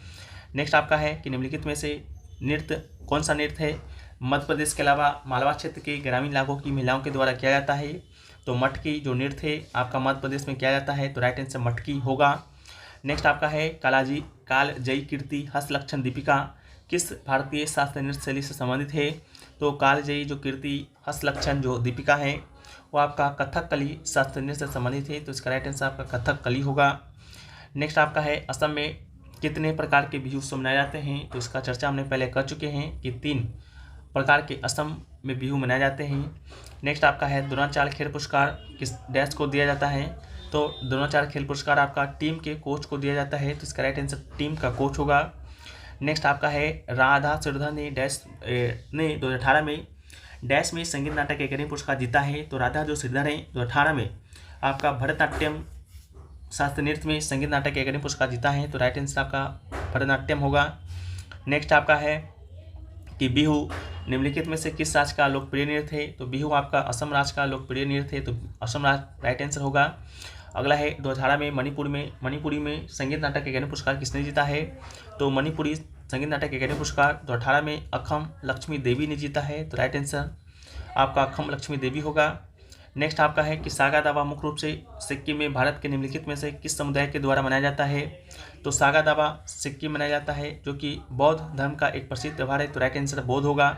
नेक्स्ट आपका है कि निम्नलिखित में से नृत्य कौन सा नृत्य है मध्य प्रदेश के अलावा मालवा क्षेत्र के ग्रामीण इलाकों की महिलाओं के द्वारा किया जाता है। तो मटकी जो नृत्य है आपका मध्य प्रदेश में किया जाता है, तो राइट आंसर मटकी होगा। नेक्स्ट आपका है काल जयी कीर्ति हस्तलक्षण दीपिका किस भारतीय शास्त्रीय नृत्य शैली से संबंधित है। तो कालजयी जो कीर्ति हस्तलक्षण जो दीपिका है वो आपका कथकली शास्त्रीय नृत्य से संबंधित है, तो इसका राइट आंसर आपका कथकली होगा। नेक्स्ट आपका है असम में कितने प्रकार के बिहू उत्सव मनाए जाते हैं। तो इसका चर्चा हमने पहले कर चुके हैं कि 3 प्रकार के असम में बिहू मनाए जाते हैं। नेक्स्ट आपका है द्रोणाचार्य खेल पुरस्कार किस डैश को दिया जाता है। तो द्रोणाचार्य खेल पुरस्कार आपका टीम के कोच को दिया जाता है, तो इसका राइट आंसर टीम का कोच होगा। नेक्स्ट आपका है राधा श्रीधर ने 2018 में डैश में संगीत नाटक अकादमी पुरस्कार जीता है। तो राधा जो श्रीधर है 2018 में आपका भरतनाट्यम शास्त्रीय नृत्य में संगीत नाटक अकादमी पुरस्कार जीता है, तो राइट आंसर आपका भरतनाट्यम होगा। नेक्स्ट आपका है कि बिहू निम्नलिखित में से किस राज्य का लोकप्रिय नृत्य है? तो बिहू आपका असम राज्य का लोकप्रिय नृत्य है, तो असम राज्य राइट आंसर होगा। अगला है 2018 में मणिपुरी में संगीत नाटक अकेडमी पुरस्कार किसने जीता है? तो मणिपुरी संगीत नाटक अकेडमी पुरस्कार 2018 में अखम लक्ष्मी देवी ने जीता है, तो राइट आंसर आपका अखम लक्ष्मी देवी होगा। नेक्स्ट आपका है कि सागा दावा मुख्य रूप से सिक्किम में भारत के निम्नलिखित में से किस समुदाय के द्वारा मनाया जाता है? तो सागा दावा सिक्किम मनाया जाता है, जो कि बौद्ध धर्म का एक प्रसिद्ध त्यौहार है, तो राइट आंसर बौद्ध होगा।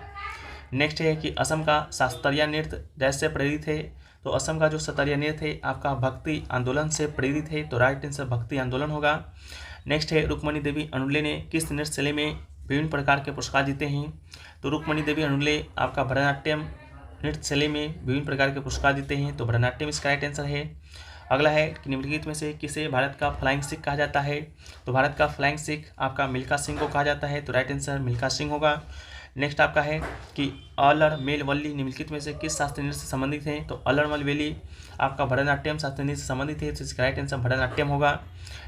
नेक्स्ट है कि असम का शास्त्रीय नृत्य देश से प्रेरित है? तो असम का जो शास्त्रीय नृत्य है आपका भक्ति आंदोलन से प्रेरित है, तो राइट आंसर भक्ति आंदोलन होगा। नेक्स्ट है रुक्मणी देवी अनुले ने किस नृत्य शैली में विभिन्न प्रकार के पुरस्कार जीते हैं? तो रुक्मणी देवी अनुले आपका भरतनाट्यम नृत्य शैली में विभिन्न प्रकार के पुरस्कार जीते हैं, तो भरतनाट्यम इसका राइट आंसर है। अगला है कि निम्नलिखित में से किसे भारत का फ्लाइंग सिख कहा जाता है? तो भारत का फ्लाइंग सिख आपका मिल्खा सिंह को कहा जाता है, तो राइट आंसर मिल्खा सिंह होगा। नेक्स्ट आपका है कि अलर मेल वल्ली निम्नलिखित में से किस शास्त्रीय नृत्य से संबंधित है? तो अलर मल वेली आपका भरतनाट्यम शास्त्रीय नृत्य से संबंधित है, तो इसका राइट आंसर भरतनाट्यम होगा।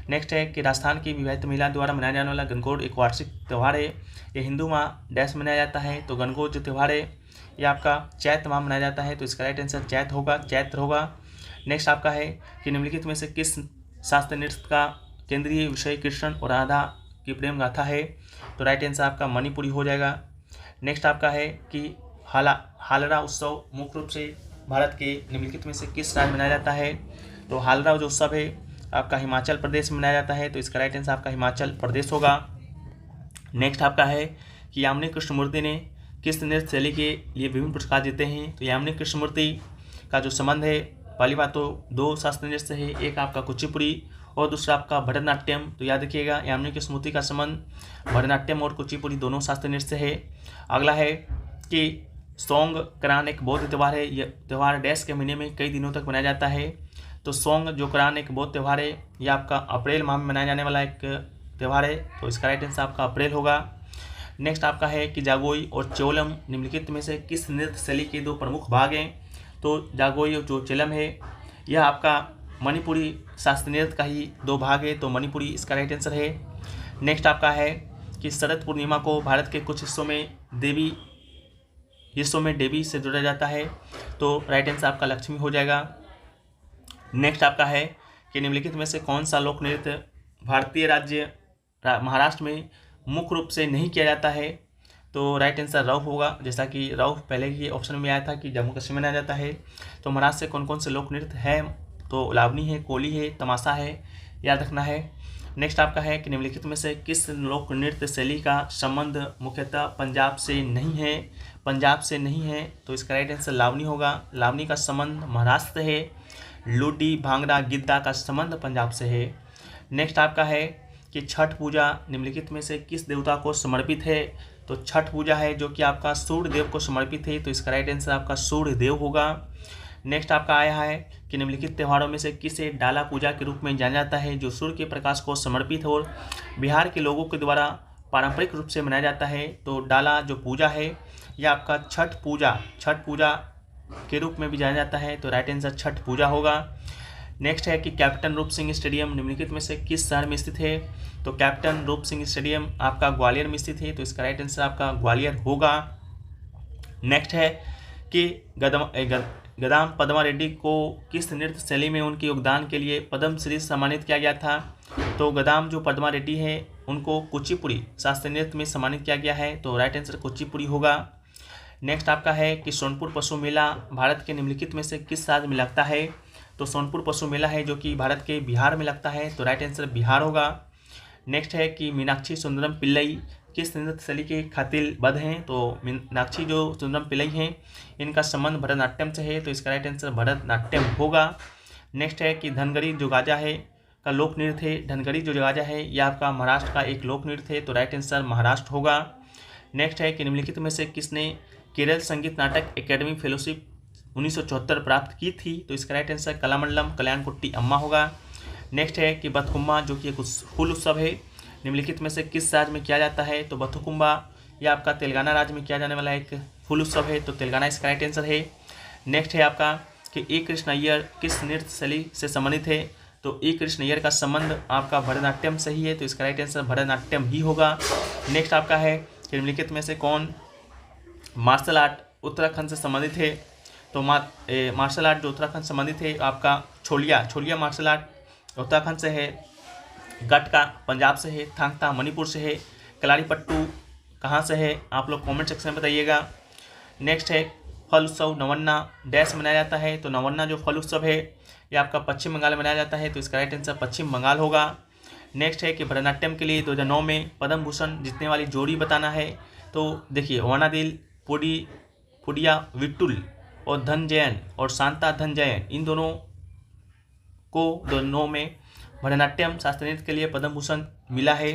नेक्स्ट है कि राजस्थान की विवाहित महिला द्वारा मनाया जाने वाला गणगौर एक वार्षिक त्यौहार है, ये हिंदू माह डैश मनाया जाता है, तो गणगौर जो त्यौहार है ये आपका चैत माह मनाया जाता है, तो इसका राइट आंसर चैत्र होगा। नेक्स्ट आपका है कि निम्नलिखित में से किस शास्त्रीय नृत्य का केंद्रीय विषय कृष्ण और राधा की प्रेम गाथा है? तो राइट आंसर आपका मणिपुरी हो जाएगा। नेक्स्ट आपका है कि हालरा उत्सव मुख्य रूप से भारत के निम्नलिखित में से किस राज्य में मनाया जाता है? तो हालरा जो उत्सव है आपका हिमाचल प्रदेश में मनाया जाता है, तो इसका राइट आंसर आपका हिमाचल प्रदेश होगा। नेक्स्ट आपका है कि यामिनी कृष्णमूर्ति ने किस नृत्य शैली के लिए विभिन्न पुरस्कार जीते हैं? तो यामिनी कृष्णमूर्ति का जो संबंध है पहली बात तो दो शास्त्रीय नृत्य है, एक आपका कुचिपुड़ी और दूसरा आपका भरतनाट्यम, तो याद रखिएगा यामिनी कृष्णमूर्ति का संबंध भरतनाट्यम और कुचिपुड़ी दोनों शास्त्रीय नृत्य है। अगला है कि सोंगक्रान एक बौद्ध त्यौहार है, यह त्यौहार डैश के महीने में कई दिनों तक मनाया जाता है? तो सोंगक्रान एक बौद्ध त्यौहार है, यह आपका अप्रैल माह में मनाया जाने वाला एक त्यौहार है, तो इसका राइट आंसर आपका अप्रैल होगा। नेक्स्ट आपका है कि जागोई और चोलम निम्नलिखित में से किस नृत्य शैली के दो प्रमुख भाग हैं? तो जागोई और जो चेलम है यह आपका मणिपुरी शास्त्रीय नृत्य का ही दो भाग है, तो मणिपुरी इसका राइट आंसर है। नेक्स्ट आपका है कि शरद पूर्णिमा को भारत के कुछ हिस्सों में देवी से जोड़ा जाता है, तो राइट आंसर आपका लक्ष्मी हो जाएगा। नेक्स्ट आपका है कि निम्नलिखित में से कौन सा लोक नृत्य भारतीय राज्य महाराष्ट्र में मुख्य रूप से नहीं किया जाता है? तो राइट आंसर रौफ होगा, जैसा कि रौफ पहले के ऑप्शन में आया था कि जम्मू कश्मीर में मनाया जाता है। तो महाराष्ट्र से कौन कौन से लोक नृत्य है? तो लावनी है, कोली है, तमाशा है, याद रखना है। नेक्स्ट आपका है कि निम्नलिखित में से किस लोक नृत्य शैली का संबंध मुख्यतः पंजाब से नहीं है? तो इसका राइट आंसर लावनी होगा। लावनी का संबंध महाराष्ट्र है, लुडी भांगड़ा गिद्दा का संबंध पंजाब से है। नेक्स्ट आपका है कि छठ पूजा निम्नलिखित में से किस देवता को समर्पित है? तो छठ पूजा है जो कि आपका सूर्य देव को समर्पित है, तो इसका राइट आंसर आपका सूर्य देव होगा। नेक्स्ट आपका आया है कि निम्नलिखित त्योहारों में से किसे डाला पूजा के रूप में जाना जाता है, जो सूर्य के प्रकाश को समर्पित हो और बिहार के लोगों के द्वारा पारंपरिक रूप से मनाया जाता है? तो डाला जो पूजा है यह आपका छठ पूजा के रूप में भी जाना जाता है, तो राइट आंसर छठ पूजा होगा। नेक्स्ट है कि कैप्टन रूप सिंह स्टेडियम निम्नलिखित में से किस शहर में स्थित है? तो कैप्टन रूप सिंह स्टेडियम आपका ग्वालियर में स्थित है, तो इसका राइट आंसर आपका ग्वालियर होगा। नेक्स्ट है कि गदाम पद्मा रेड्डी को किस नृत्य शैली में उनके योगदान के लिए पद्मश्री से सम्मानित किया गया था? तो गदाम जो पद्मा रेड्डी है उनको कुचिपुड़ी शास्त्रीय नृत्य में सम्मानित किया गया है, तो राइट आंसर कुचिपुड़ी होगा। नेक्स्ट आपका है कि सोनपुर पशु मेला भारत के निम्नलिखित में से किस राज्य में लगता है? तो सोनपुर पशु मेला है जो कि भारत के बिहार में लगता है, तो राइट आंसर बिहार होगा। नेक्स्ट है कि मीनाक्षी सुंदरम पिल्लई किस नृत्य शैली के खातिर बद्ध हैं? तो मीनाक्षी जो सुंदरम पिल्लई हैं इनका संबंध भरतनाट्यम से है, तो इसका राइट आंसर भरतनाट्यम होगा। नेक्स्ट है कि धनगरी जो गाजा है का लोक नृत्य है, धनगरी जो गाजा है यह आपका महाराष्ट्र का एक लोक नृत्य है, तो राइट आंसर महाराष्ट्र होगा। नेक्स्ट है कि निम्नलिखित में से किसने केरल संगीत नाटक एकेडमी फेलोशिप 1974 प्राप्त की थी? तो इसका राइट आंसर कलामंडलम कल्याणकुट्टी अम्मा होगा। नेक्स्ट है कि बथकुम्बा जो कि एक फूल उत्सव है निम्नलिखित में से किस राज्य में किया जाता है? तो बथकुम्बा यह आपका तेलंगाना राज्य में किया जाने वाला एक फूल उत्सव है, तो तेलंगाना इसका राइट आंसर है। नेक्स्ट है आपका कि ए कृष्ण अय्यर किस नृत्य शैली से संबंधित है? तो ए कृष्ण अय्यर का संबंध आपका भरतनाट्यम से ही है, तो इसका राइट आंसर भरतनाट्यम ही होगा। नेक्स्ट आपका है कि निम्नलिखित में से कौन मार्शल आर्ट उत्तराखंड से संबंधित है, तो मार्शल आर्ट जो उत्तराखंड से संबंधित है आपका छोलिया मार्शल आर्ट उत्तराखंड से है। गटका पंजाब से है। थांगता मणिपुर से है। कलारीपट्टू कहाँ से है, आप लोग कमेंट सेक्शन में बताइएगा। नेक्स्ट है फल उत्सव नवन्ना डैश मनाया जाता है, तो नवन्ना जो फल उत्सव है ये आपका पश्चिम बंगाल में मनाया जाता है, तो इसका राइट आंसर पश्चिम बंगाल होगा। नेक्स्ट है कि भरतनाट्यम के लिए 2009 में पद्म भूषण जीतने वाली जोड़ी बताना है, तो देखिए वनादिल पुडिया विट्टुल और धनजयन और शांता धनजयन, इन दोनों को 2009 में भरतनाट्यम शास्त्रीय नृत्य के लिए पद्म भूषण मिला है।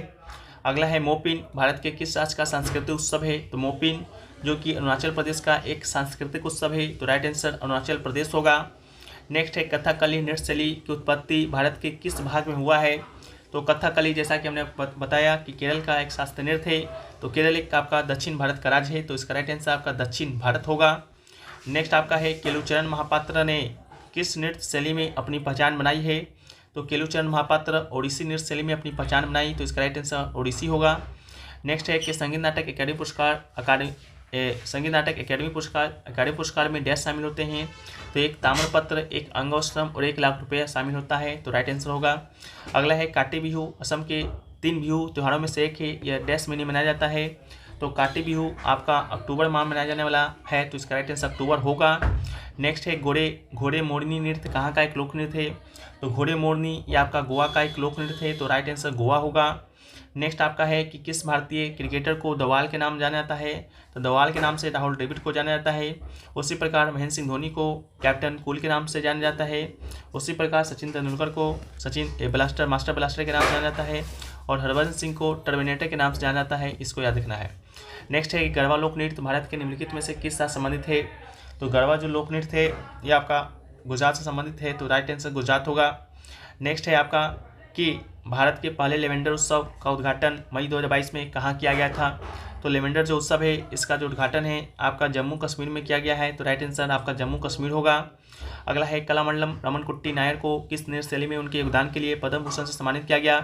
अगला है मोपिन भारत के किस राज्य का सांस्कृतिक उत्सव है, तो मोपिन जो कि अरुणाचल प्रदेश का एक सांस्कृतिक उत्सव है, तो राइट आंसर अरुणाचल प्रदेश होगा। नेक्स्ट है कथकली नृत्य शैली की उत्पत्ति भारत के किस भाग में हुआ है, तो कथकली जैसा कि हमने बताया कि केरल का एक शास्त्रीय नृत्य है, तो केरल एक आपका दक्षिण भारत का राज्य है, तो इसका राइट आंसर आपका दक्षिण भारत होगा। नेक्स्ट आपका है केलुचरण महापात्र ने किस नृत्य शैली में अपनी पहचान बनाई है, तो केलुचरण महापात्र ओडिसी नृत्य शैली में अपनी पहचान बनाई, तो इसका राइट आंसर ओडिसी होगा। नेक्स्ट है कि संगीत नाटक अकेडमी पुरस्कार में डैश शामिल होते हैं, तो एक ताम्रपत्र, एक अंगोस्त्रम और 1 लाख रुपया शामिल होता है, तो राइट आंसर होगा। अगला है काटी बिहू असम के 3 बिहू त्योहारों में से एक है, यह डैश महीने मनाया जाता है, तो काटी बिहू आपका अक्टूबर माह में मनाया जाने वाला है, तो इसका राइट आंसर अक्टूबर होगा। नेक्स्ट है घोड़े मोरनी नृत्य कहाँ का एक लोक नृत्य है, तो घोड़े मोरनी ये आपका गोवा का एक लोक नृत्य है, तो राइट आंसर गोवा होगा। नेक्स्ट आपका है कि किस भारतीय क्रिकेटर को दवाल के नाम जाना जाता है, तो दवाल के नाम से राहुल द्रविड़ को जाना जाता है। उसी प्रकार महेंद्र सिंह धोनी को कैप्टन कूल के नाम से जाना जाता है। उसी प्रकार सचिन तेंदुलकर को मास्टर ब्लास्टर के नाम से जाना जाता है, और हरभजन सिंह को टर्मिनेटर के नाम से जाना जाता है, इसको याद रखना है। नेक्स्ट है कि गरबा लोक नृत्य भारत के निम्नलिखित में से किस साथ संबंधित है, तो गरबा जो लोक नृत्य है ये आपका गुजरात से संबंधित है, तो राइट आंसर गुजरात होगा। नेक्स्ट है आपका कि भारत के पहले लेवेंडर उत्सव का उद्घाटन मई 2022 में कहाँ किया गया था, तो लेवेंडर जो उत्सव है इसका जो उद्घाटन है आपका जम्मू कश्मीर में किया गया है, तो राइट आंसर आपका जम्मू कश्मीर होगा। अगला है कलामंडलम रमन कुट्टी नायर को किस नृत्य शैली में उनके योगदान के लिए पद्म भूषण से सम्मानित किया गया,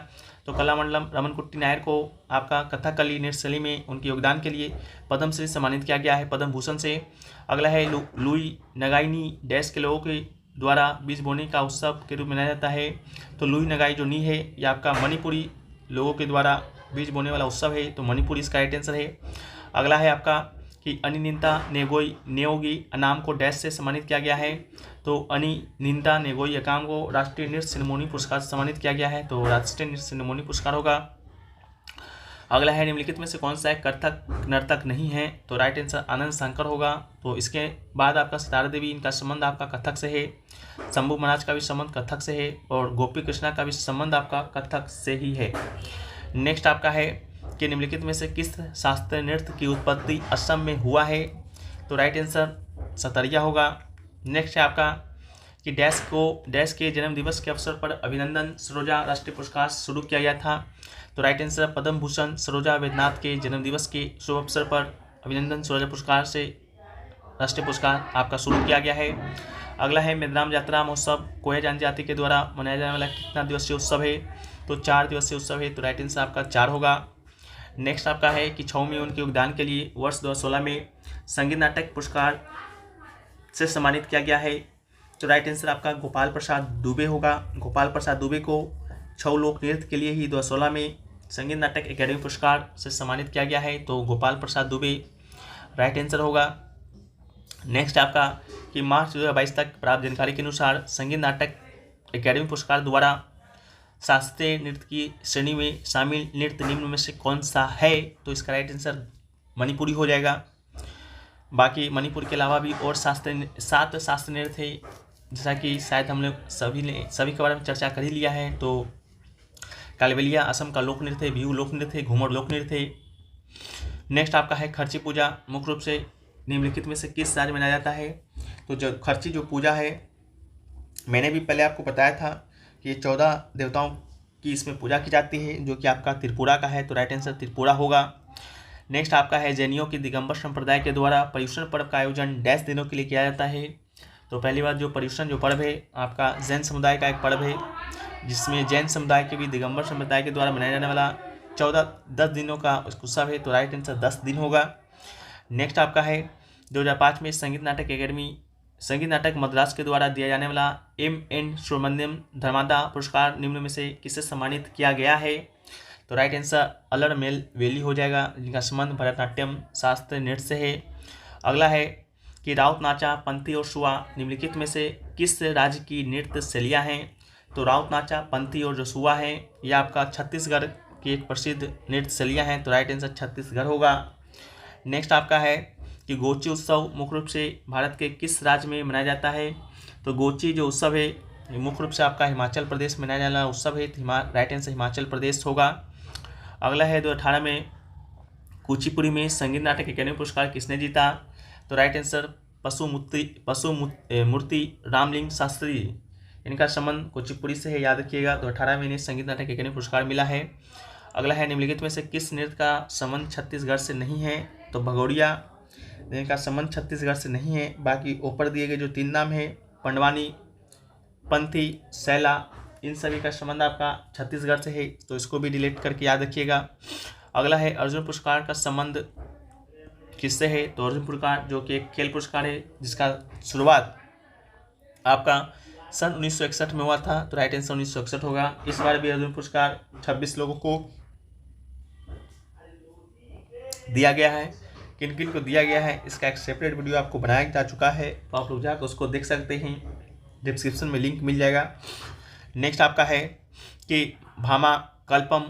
तो कलामंडलम रमन कुट्टी नायर को आपका कथकली नृत्य शैली में उनके योगदान के लिए पद्म से सम्मानित किया गया है, पद्म भूषण से। अगला है लुई नगाइनी डैश के लोगों के द्वारा बीज बोने का उत्सव के रूप में मनाया जाता है, तो लुई नगाई जो नी है ये आपका मणिपुरी लोगों के द्वारा बीज बोने वाला उत्सव है, तो मणिपुर इसका राइट आंसर है। अगला है आपका कि अनिनिंता नेओगी अनाम को डैश से सम्मानित किया गया है, तो अनिनिंता नेगोई अकाम को राष्ट्रीय नृत्य सिरमोनी पुरस्कार से सम्मानित किया गया है, तो राष्ट्रीय नृत्य सिरमोनी पुरस्कार होगा। अगला है निम्नलिखित में से कौन सा एक कथक नर्तक नहीं है, तो राइट आंसर आनंद शंकर होगा। तो इसके बाद आपका सितारा देवी, इनका संबंध आपका कथक से है। शंभू महाराज का भी संबंध कथक से है, और गोपी कृष्णा का भी संबंध आपका कथक से ही है। नेक्स्ट आपका है कि निम्नलिखित में से किस शास्त्रीय नृत्य की उत्पत्ति असम में हुआ है, तो राइट आंसर सतरिया होगा। नेक्स्ट है आपका कि डैश के जन्म दिवस के अवसर पर अभिनंदन सरोजा राष्ट्रीय पुरस्कार शुरू किया गया था, तो राइट आंसर पद्म भूषण सरोजा वैद्यनाथ के जन्म दिवस के शुभ अवसर पर अभिनंदन सरोजा पुरस्कार से राष्ट्रीय पुरस्कार आपका शुरू किया गया है। अगला है मेदराम यात्रा महोत्सव कोया जनजाति के द्वारा मनाया जाने वाला कितना दिवसीय उत्सव है, तो 4 दिवसीय उत्सव है, तो राइट आंसर आपका 4 होगा। नेक्स्ट आपका है कि छऊ में उनके योगदान के लिए वर्ष 2016 में संगीत नाटक पुरस्कार से सम्मानित किया गया है, तो राइट आंसर आपका गोपाल प्रसाद दुबे होगा। गोपाल प्रसाद दुबे को छऊ लोक नृत्य के लिए ही 2016 में संगीत नाटक अकेडमी पुरस्कार से सम्मानित किया गया है, तो गोपाल प्रसाद दुबे राइट आंसर होगा। नेक्स्ट आपका कि मार्च 2022 तक प्राप्त जानकारी के अनुसार संगीत नाटक अकेडमी पुरस्कार द्वारा शास्त्रीय नृत्य की श्रेणी में शामिल नृत्य निम्न में से कौन सा है, तो इसका राइट आंसर मणिपुरी हो जाएगा। बाकी मणिपुर के अलावा भी और 7 शास्त्रीय नृत्य है, जैसा कि शायद हम लोग सभी के बारे में चर्चा कर ही लिया है। तो कालबेलिया असम का लोक नृत्य है, बिहू लोक नृत्य है, घूमर लोक नृत्य है। नेक्स्ट आपका है खर्ची पूजा मुख्य रूप से निम्नलिखित में से किस राज्य में मनाया जाता है, तो जो खर्ची जो पूजा है मैंने भी पहले आपको बताया था कि ये 14 देवताओं की इसमें पूजा की जाती है, जो कि आपका त्रिपुरा का है, तो राइट आंसर त्रिपुरा होगा। नेक्स्ट आपका है जैनियों के दिगंबर संप्रदाय के द्वारा पर्युषण पर्व का आयोजन डैश दिनों के लिए किया जाता है, तो पहली बात जो पर्युषण जो पर्व है आपका जैन समुदाय का एक पर्व है, जिसमें जैन समुदाय के भी दिगंबर संप्रदाय के द्वारा मनाया जाने वाला 10 दिनों का उत्सव है, तो राइट आंसर 10 दिन होगा। नेक्स्ट आपका है 2005 में संगीत नाटक अकेडमी संगीत नाटक मद्रास के द्वारा दिया जाने वाला M.N. सुब्रमण्यम धर्मादा पुरस्कार निम्न में से किसे सम्मानित किया गया है? तो राइट आंसर अलर मेल वेली हो जाएगा, जिनका संबंध भरतनाट्यम शास्त्रीय नृत्य से है। अगला है कि राउत नाचा, पंथी और सुआ निम्नलिखित में से किस राज्य की नृत्य शैलियाँ हैं? तो राउत नाचा, पंथी और जो सुआ है यह आपका छत्तीसगढ़ की एक प्रसिद्ध नृत्य शैलियाँ हैं, तो राइट आंसर छत्तीसगढ़ होगा। नेक्स्ट आपका है कि गोची उत्सव मुख्य रूप से भारत के किस राज्य में मनाया जाता है? तो गोची जो उत्सव है मुख्य रूप से आपका हिमाचल प्रदेश में मनाया जाने वाला उत्सव है, तो राइट आंसर हिमाचल प्रदेश होगा। अगला है 2018 में कुचिपुड़ी में संगीत नाटक अकेडमी पुरस्कार किसने जीता? तो राइट आंसर पशु मूर्ति रामलिंग शास्त्री, इनका संबंध कुचिपुड़ी से है, याद रखिएगा। 2018 में इन्हें संगीत नाटक अकेडमी पुरस्कार मिला है। अगला है निम्नलिखित में से किस नृत्य का संबंध छत्तीसगढ़ से नहीं है? तो भगोड़िया, इनका संबंध छत्तीसगढ़ से नहीं है। बाकी ऊपर दिए गए जो 3 नाम है पंडवानी, पंथी, सैला, इन सभी का संबंध आपका छत्तीसगढ़ से है, तो इसको भी डिलीट करके याद रखिएगा। अगला है अर्जुन पुरस्कार का संबंध किससे है? तो अर्जुन पुरस्कार जो कि एक खेल पुरस्कार है, जिसका शुरुआत आपका सन 1961 में हुआ था, तो राइट आंसर 1961 होगा। इस बार भी अर्जुन पुरस्कार 26 लोगों को दिया गया है। किन किन को दिया गया है इसका एक सेपरेट वीडियो आपको बनाया जा चुका है, तो आप लोग जाकर उसको देख सकते हैं, डिस्क्रिप्शन में लिंक मिल जाएगा। नेक्स्ट आपका है कि भामा कल्पम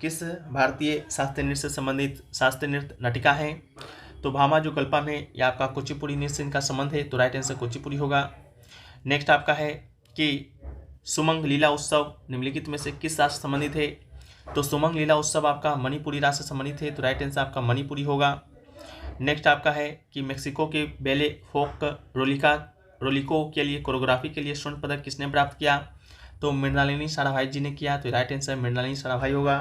किस भारतीय शास्त्रीय नृत्य से संबंधित शास्त्रीय नृत्य नाटिका है? तो भामा जो कल्पम है यह आपका कुचिपुड़ी नृत्य से इनका संबंध है, तो राइट आंसर कुचिपुड़ी होगा। नेक्स्ट आपका है कि सुमंग लीला उत्सव निम्नलिखित में से किस राष्ट्र से संबंधित है? तो सुमंग लीला उत्सव आपका मणिपुरी राष्ट्र से संबंधित है, तो राइट आंसर आपका मणिपुरी होगा। नेक्स्ट आपका है कि मेक्सिको के बेले फोक रोलिको के लिए कोरियोग्राफी के लिए स्वर्ण पदक किसने प्राप्त किया? तो मृणालिनी साराभाई जी ने किया, तो राइट आंसर मृणालिनी साराभाई होगा।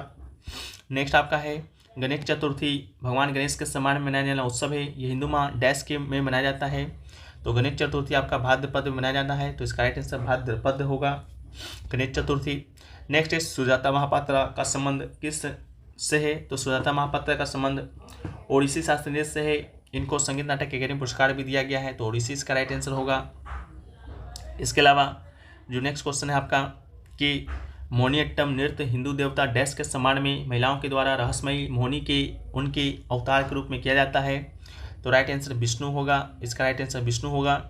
नेक्स्ट आपका है गणेश चतुर्थी भगवान गणेश के सम्मान में मनाया जाने वाला उत्सव है, ये हिंदू माह डैश के में मनाया जाता है, तो गणेश चतुर्थी आपका भाद्रपद में मनाया जाता है, तो इसका राइट आंसर भाद्रपद होगा, गणेश चतुर्थी। नेक्स्ट है सुजाता महापात्रा का संबंध किस से है? तो सुजाता महापात्रा का संबंध ओडिसी शास्त्रीय नृत्य से है, इनको संगीत नाटक अकेडमी पुरस्कार भी दिया गया है, तो ओडिसी इसका राइट आंसर होगा। इसके अलावा जो नेक्स्ट क्वेश्चन है आपका कि मोहिनीअट्टम नृत्य हिंदू देवता डैश के सम्मान में महिलाओं के द्वारा रहस्यमयी मोहिनी के उनके अवतार के रूप में किया जाता है, तो राइट आंसर विष्णु होगा, इसका राइट आंसर विष्णु होगा।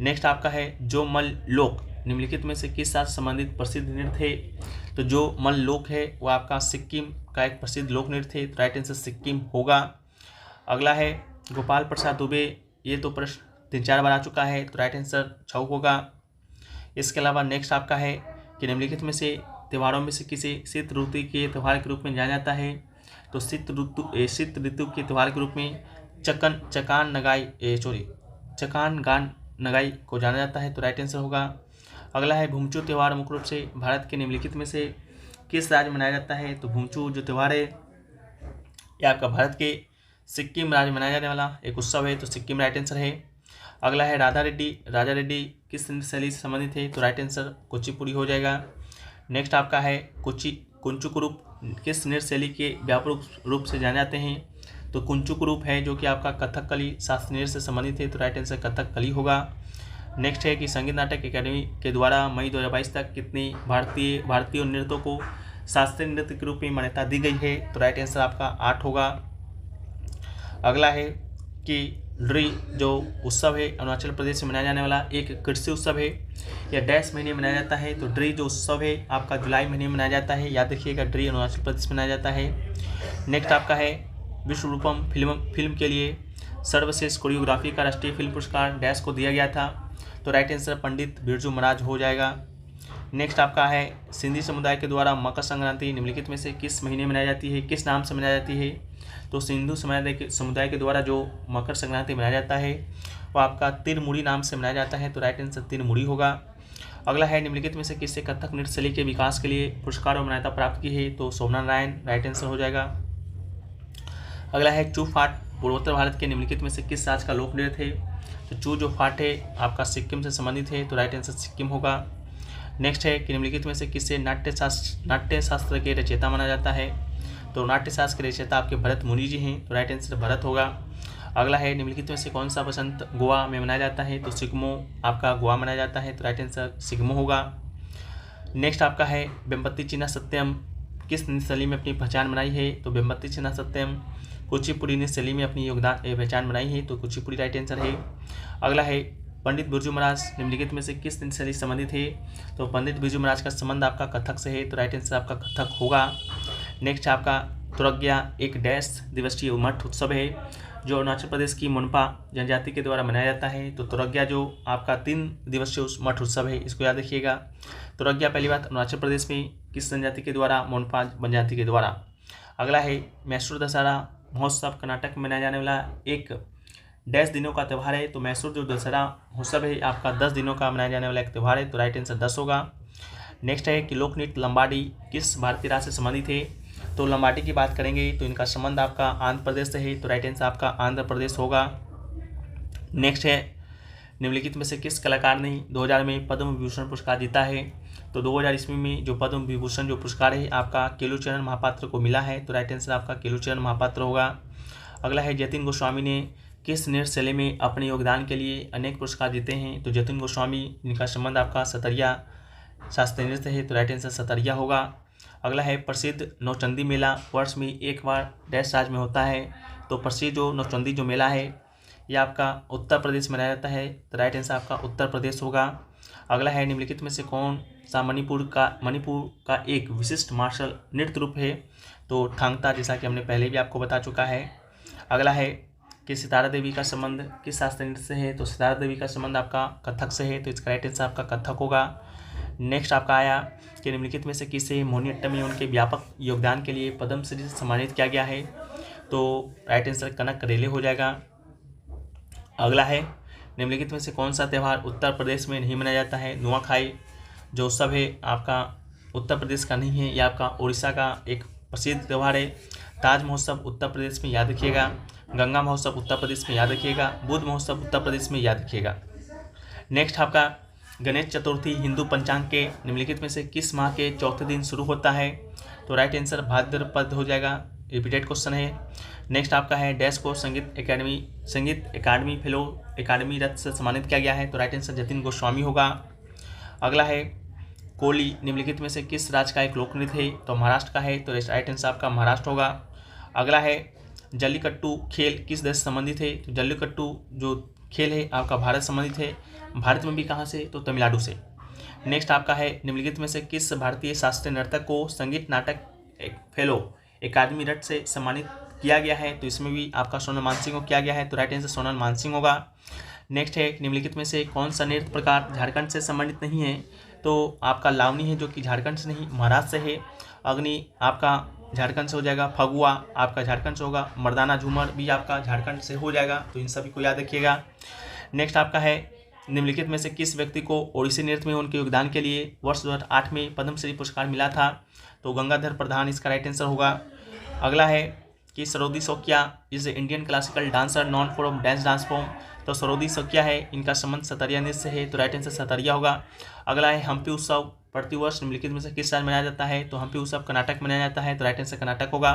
नेक्स्ट आपका है जो मल लोक निम्नलिखित में से किस साथ संबंधित प्रसिद्ध नृत्य है? तो जो मल लोक है वो आपका सिक्किम का एक प्रसिद्ध लोक नृत्य है, तो राइट आंसर सिक्किम होगा। अगला है गोपाल प्रसाद दुबे, ये तो प्रश्न 3-4 बार आ चुका है, तो राइट आंसर छऊ होगा। इसके अलावा नेक्स्ट आपका है कि निम्नलिखित में से त्योहारों में से किसी शीत ऋतु के त्यौहार के रूप में जाना जाता है? तो शीत ऋतु के त्यौहार के रूप में चकान गान नगाई को जाना जाता है, तो राइट आंसर होगा। अगला है भूमचू त्यौहार मुख्य रूप से भारत के निम्नलिखित में से किस राज्य में मनाया जाता है? तो भूमचू जो त्यौहार है यह आपका भारत के सिक्किम राज्य में मनाया जाने वाला एक उत्सव है, तो सिक्किम राइट आंसर है। अगला है राजा रेड्डी किस नृत्य शैली से संबंधित है? तो राइट आंसर कुचिपुड़ी हो जाएगा। नेक्स्ट आपका है कुंचुकुरूप किस नृत्य शैली के व्यापक रूप से जाने जाते हैं? तो कुंचुकुरूप है जो कि आपका कथकली शास्त्रीय नृत्य से संबंधित है, तो राइट आंसर कथकली होगा। नेक्स्ट है कि संगीत नाटक अकेडमी के द्वारा मई 2022 तक कितनी भारतीय नृत्यों को शास्त्रीय नृत्य के रूप में मान्यता दी गई है? तो राइट आंसर आपका 8 होगा। अगला है कि ड्री जो उत्सव है अरुणाचल प्रदेश में मनाया जाने वाला एक कृषि उत्सव है, यह डैश महीने में मनाया जाता है? तो ड्री जो उत्सव है आपका जुलाई महीने में मनाया जाता है, याद रखिएगा ड्री अरुणाचल प्रदेश में मनाया जाता है। नेक्स्ट आपका है विश्व रूपम फिल्म के लिए सर्वश्रेष्ठ कोरियोग्राफी का राष्ट्रीय फिल्म पुरस्कार डैश को दिया गया था, तो राइट आंसर पंडित बिरजू महाराज हो जाएगा। नेक्स्ट आपका है सिंधी समुदाय के द्वारा मकर संक्रांति निम्नलिखित में से किस महीने मनाई जाती है, किस नाम से मनाई जाती है? तो सिंधु समुदाय के द्वारा जो मकर संक्रांति मनाया जाता है वो आपका तिरमुड़ी नाम से मनाया जाता है, तो राइट आंसर तिरमुड़ी होगा। अगला है निम्नलिखित में से किससे कथक नृत्य शैली के विकास के लिए पुरस्कार और मान्यता प्राप्त की है? तो सोमनाथ नारायण राइट आंसर हो जाएगा। अगला है चू फाट पूर्वोत्तर भारत के निम्नलिखित में से किस राज्य का लोक नृत्य है? तो चू जो फाट है आपका सिक्किम से संबंधित है, तो राइट आंसर सिक्किम होगा। नेक्स्ट है कि निम्नलिखित में से किससे नाट्य शास्त्र के रचयिता माना जाता है? तो नाट्य शास्त्र के रचयिता आपके भरत मुनि जी हैं, तो राइट आंसर भरत होगा। अगला है निम्नलिखित में से कौन सा बसंत गोवा में मनाया जाता है, तो सिग्मो आपका गोवा मनाया जाता है, तो राइट आंसर सिग्मो होगा। नेक्स्ट आपका है वेम्पति चिन्ना सत्यम किस नृत्य शैली में अपनी पहचान बनाई है, तो वेम्पति चिन्ना सत्यम कुचिपुड़ी नृत्य शैली में अपनी पहचान बनाई है, तो कुचिपुड़ी राइट आंसर है। अगला है पंडित बिरजू महाराज निम्नलिखित में से किस नृत्य शैली से संबंधित है, तो पंडित बिरजू महाराज का संबंध आपका कथक से है, तो राइट आंसर आपका कथक होगा। नेक्स्ट आपका तुरग्या एक डैश दिवसीय मठ उत्सव है जो अरुणाचल प्रदेश की मोनपा जनजाति के द्वारा मनाया जाता है, तो तुरग्या जो आपका 3 दिवसीय मठ उत्सव है, इसको याद रखिएगा। तुरग्या पहली बात अरुणाचल प्रदेश में किस जनजाति के द्वारा, मोनपा जनजाति के द्वारा। अगला है मैसूर दशहरा महोत्सव कर्नाटक में मनाया जाने वाला एक डैश दिनों का त्यौहार है, तो मैसूर जो दशहरा महोत्सव है आपका 10 दिनों का मनाया जाने वाला एक त्यौहार है, तो राइट आंसर 10 होगा। नेक्स्ट है कि लोक नृत्य लंबाडी किस भारतीय राज्य से संबंधित है, तो लंबाडी की बात करेंगे तो इनका संबंध आपका आंध्र प्रदेश से है, तो राइट आंसर आपका आंध्र प्रदेश होगा। नेक्स्ट है निम्नलिखित में से किस कलाकार ने 2000 में पद्म विभूषण पुरस्कार जीता है, तो 2000 ईस्वी में जो पद्म विभूषण जो पुरस्कार है आपका केलुचरण महापात्र को मिला है, तो राइट आंसर आपका केलुचरण महापात्र होगा। अगला है जतिन गोस्वामी ने किस नृत्य शैली में अपने योगदान के लिए अनेक पुरस्कार जीते हैं, तो जतिन गोस्वामी इनका संबंध आपका सतरिया शास्त्रीय नृत्य है, तो राइट आंसर सतरिया होगा। अगला है प्रसिद्ध नौचंदी मेला वर्ष में एक बार डैश राज्य में होता है, तो प्रसिद्ध जो नौचंदी जो मेला है यह आपका उत्तर प्रदेश में मनाया जाता है, तो राइट आंसर आपका उत्तर प्रदेश होगा। अगला है निम्नलिखित में से कौन सा मणिपुर का एक विशिष्ट मार्शल नृत्य रूप है, तो थांगता, जैसा कि हमने पहले भी आपको बता चुका है। अगला है कि सितारा देवी का संबंध किस शास्त्रीय नृत्य से है, तो सितारा देवी का संबंध आपका कथक से है, तो इसका राइट आंसर आपका कथक होगा। नेक्स्ट आपका आया कि निम्नलिखित में से किसे मोहिनीअट्टम में उनके व्यापक योगदान के लिए पद्मश्री से सम्मानित किया गया है, तो राइट आंसर कनक रेले हो जाएगा। अगला है निम्नलिखित में से कौन सा त्यौहार उत्तर प्रदेश में नहीं मनाया जाता है, नुआखाई जो उत्सव है आपका उत्तर प्रदेश का नहीं है, यह आपका उड़ीसा का एक प्रसिद्ध त्यौहार है। ताज महोत्सव उत्तर प्रदेश में याद रखिएगा, गंगा महोत्सव उत्तर प्रदेश में याद रखिएगा, बुद्ध महोत्सव उत्तर प्रदेश में याद रखिएगा। नेक्स्ट आपका गणेश चतुर्थी हिंदू पंचांग के निम्नलिखित में से किस माह के चौथे दिन शुरू होता है, तो राइट आंसर भाद्रपद हो जाएगा, रिपीटेड क्वेश्चन है। नेक्स्ट आपका है डैश को संगीत एकेडमी फेलो एकेडमी रत्न से सम्मानित किया गया है, तो राइट आंसर जतिन गोस्वामी होगा। अगला है कोली निम्नलिखित में से किस राज्य का एक लोक नृत्य है, तो महाराष्ट्र का है, तो राइट आंसर आपका महाराष्ट्र होगा। अगला है जल्लीकट्टू खेल किस देश से संबंधित है, तो जल्लीकट्टू जो खेल है आपका भारत संबंधित है, भारत में भी कहाँ से, तो तमिलनाडु से। नेक्स्ट आपका है निम्नलिखित में से किस भारतीय शास्त्रीय नर्तक को संगीत नाटक फेलो एकेडमी रत्न से सम्मानित किया गया है, तो इसमें भी आपका सोनल मानसिंह को किया गया है, तो राइट आंसर सोनल मानसिंह होगा। नेक्स्ट है निम्नलिखित में से कौन सा नृत्य प्रकार झारखंड से संबंधित नहीं है, तो आपका लावनी है जो कि झारखंड से नहीं महाराष्ट्र से है। अग्नि आपका झारखंड से हो जाएगा, फगुआ आपका झारखंड से होगा, मर्दाना झूमर भी आपका झारखंड से हो जाएगा, तो इन सभी को याद रखिएगा। नेक्स्ट आपका है निम्नलिखित में से किस व्यक्ति को ओडिसी नृत्य में उनके योगदान के लिए वर्ष 2008 में पद्मश्री पुरस्कार मिला था, तो गंगाधर प्रधान इसका राइट आंसर होगा। अगला है कि सरोदी शौकिया is Indian classical dancer non for dance form, तो सरोदी शौकिया है इनका संबंध सतरिया नृत्य से है, तो राइट आंसर सतरिया होगा। अगला है हम्पी उत्सव प्रतिवर्ष निम्नलिखित में से किस राज्य मनाया जाता है, तो हम्पी उत्सव कर्नाटक में मनाया जाता है, तो राइट आंसर कर्नाटक होगा।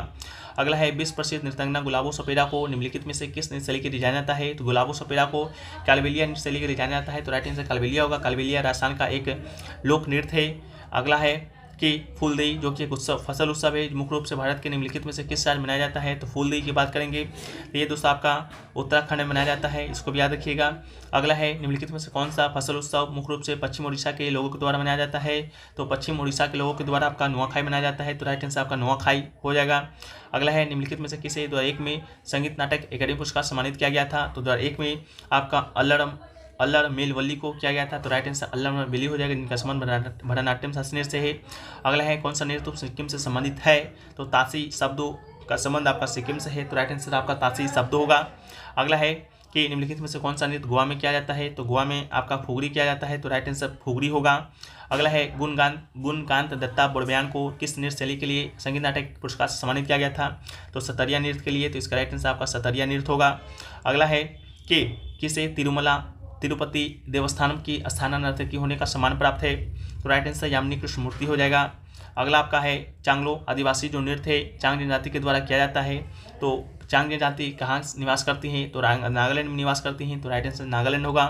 अगला है विश्व प्रसिद्ध नृत्यांगना गुलाबो सपेरा को निम्नलिखित में से किस नृत्य शैली के लिए जाना जाता है, तो गुलाबो सपेरा को कालबेलिया नृत्य शैली के लिए जाना जाता है, तो राइट आंसर कालबेलिया होगा। कालबेलिया राजस्थान का एक लोक नृत्य है। अगला है कि फूलदेई जो कि एक उत्सव फसल उत्सव है, मुख्य रूप से भारत के निम्नलिखित में से किस राज्य मनाया जाता है, तो फूलदेई की बात करेंगे तो ये दोस्तों आपका उत्तराखंड में मनाया जाता है, इसको भी याद रखिएगा। अगला है निम्नलिखित में से कौन सा फसल उत्सव मुख्य रूप से पश्चिम उड़ीसा के लोगों के द्वारा मनाया जाता है, तो पश्चिम उड़ीसा के लोगों के द्वारा आपका नुआखाई मनाया जाता है, तो राइट आंसर आपका नुआखाई हो जाएगा। अगला है निम्नलिखित में से किसे 2001 में संगीत नाटक अकादमी पुरस्कार सम्मानित किया गया था, तो 2001 में आपका अल्लड़ मेलवल्ली को किया गया था, तो राइट आंसर अल्लड़ मेलवल्ली हो जाएगा, जिनका संबंध भरतनाट्यम शास्त्रीय नृत्य से है। अगला है कौन सा नृत्य सिक्किम से संबंधित है, तो ताशी शब्दों का संबंध आपका सिक्किम से है, तो राइट आंसर आपका ताशी शब्द होगा। अगला है कि निम्नलिखित में से कौन सा नृत्य गोवा में किया जाता है, तो गोवा में आपका फुगड़ी किया जाता है, तो राइट आंसर फुगड़ी होगा। अगला है गुणकांत दत्ता बोरबयान को किस नृत्य शैली के लिए संगीत नाटक पुरस्कार से सम्मानित किया गया था, तो सतरिया नृत्य के लिए, तो इसका राइट आंसर आपका सतरिया नृत्य होगा। अगला है कि किसे तिरुपति देवस्थानम की स्थाना नर्तकी होने का सम्मान प्राप्त है, तो राइट आंसर यामिनी कृष्णमूर्ति हो जाएगा। अगला आपका है चांगलो आदिवासी जो नृत्य है चांग जनजाति के द्वारा किया जाता है, तो चांगदेव जाति कहाँ निवास करती हैं, तो नागालैंड में निवास करती हैं, तो राइट आंसर नागालैंड होगा।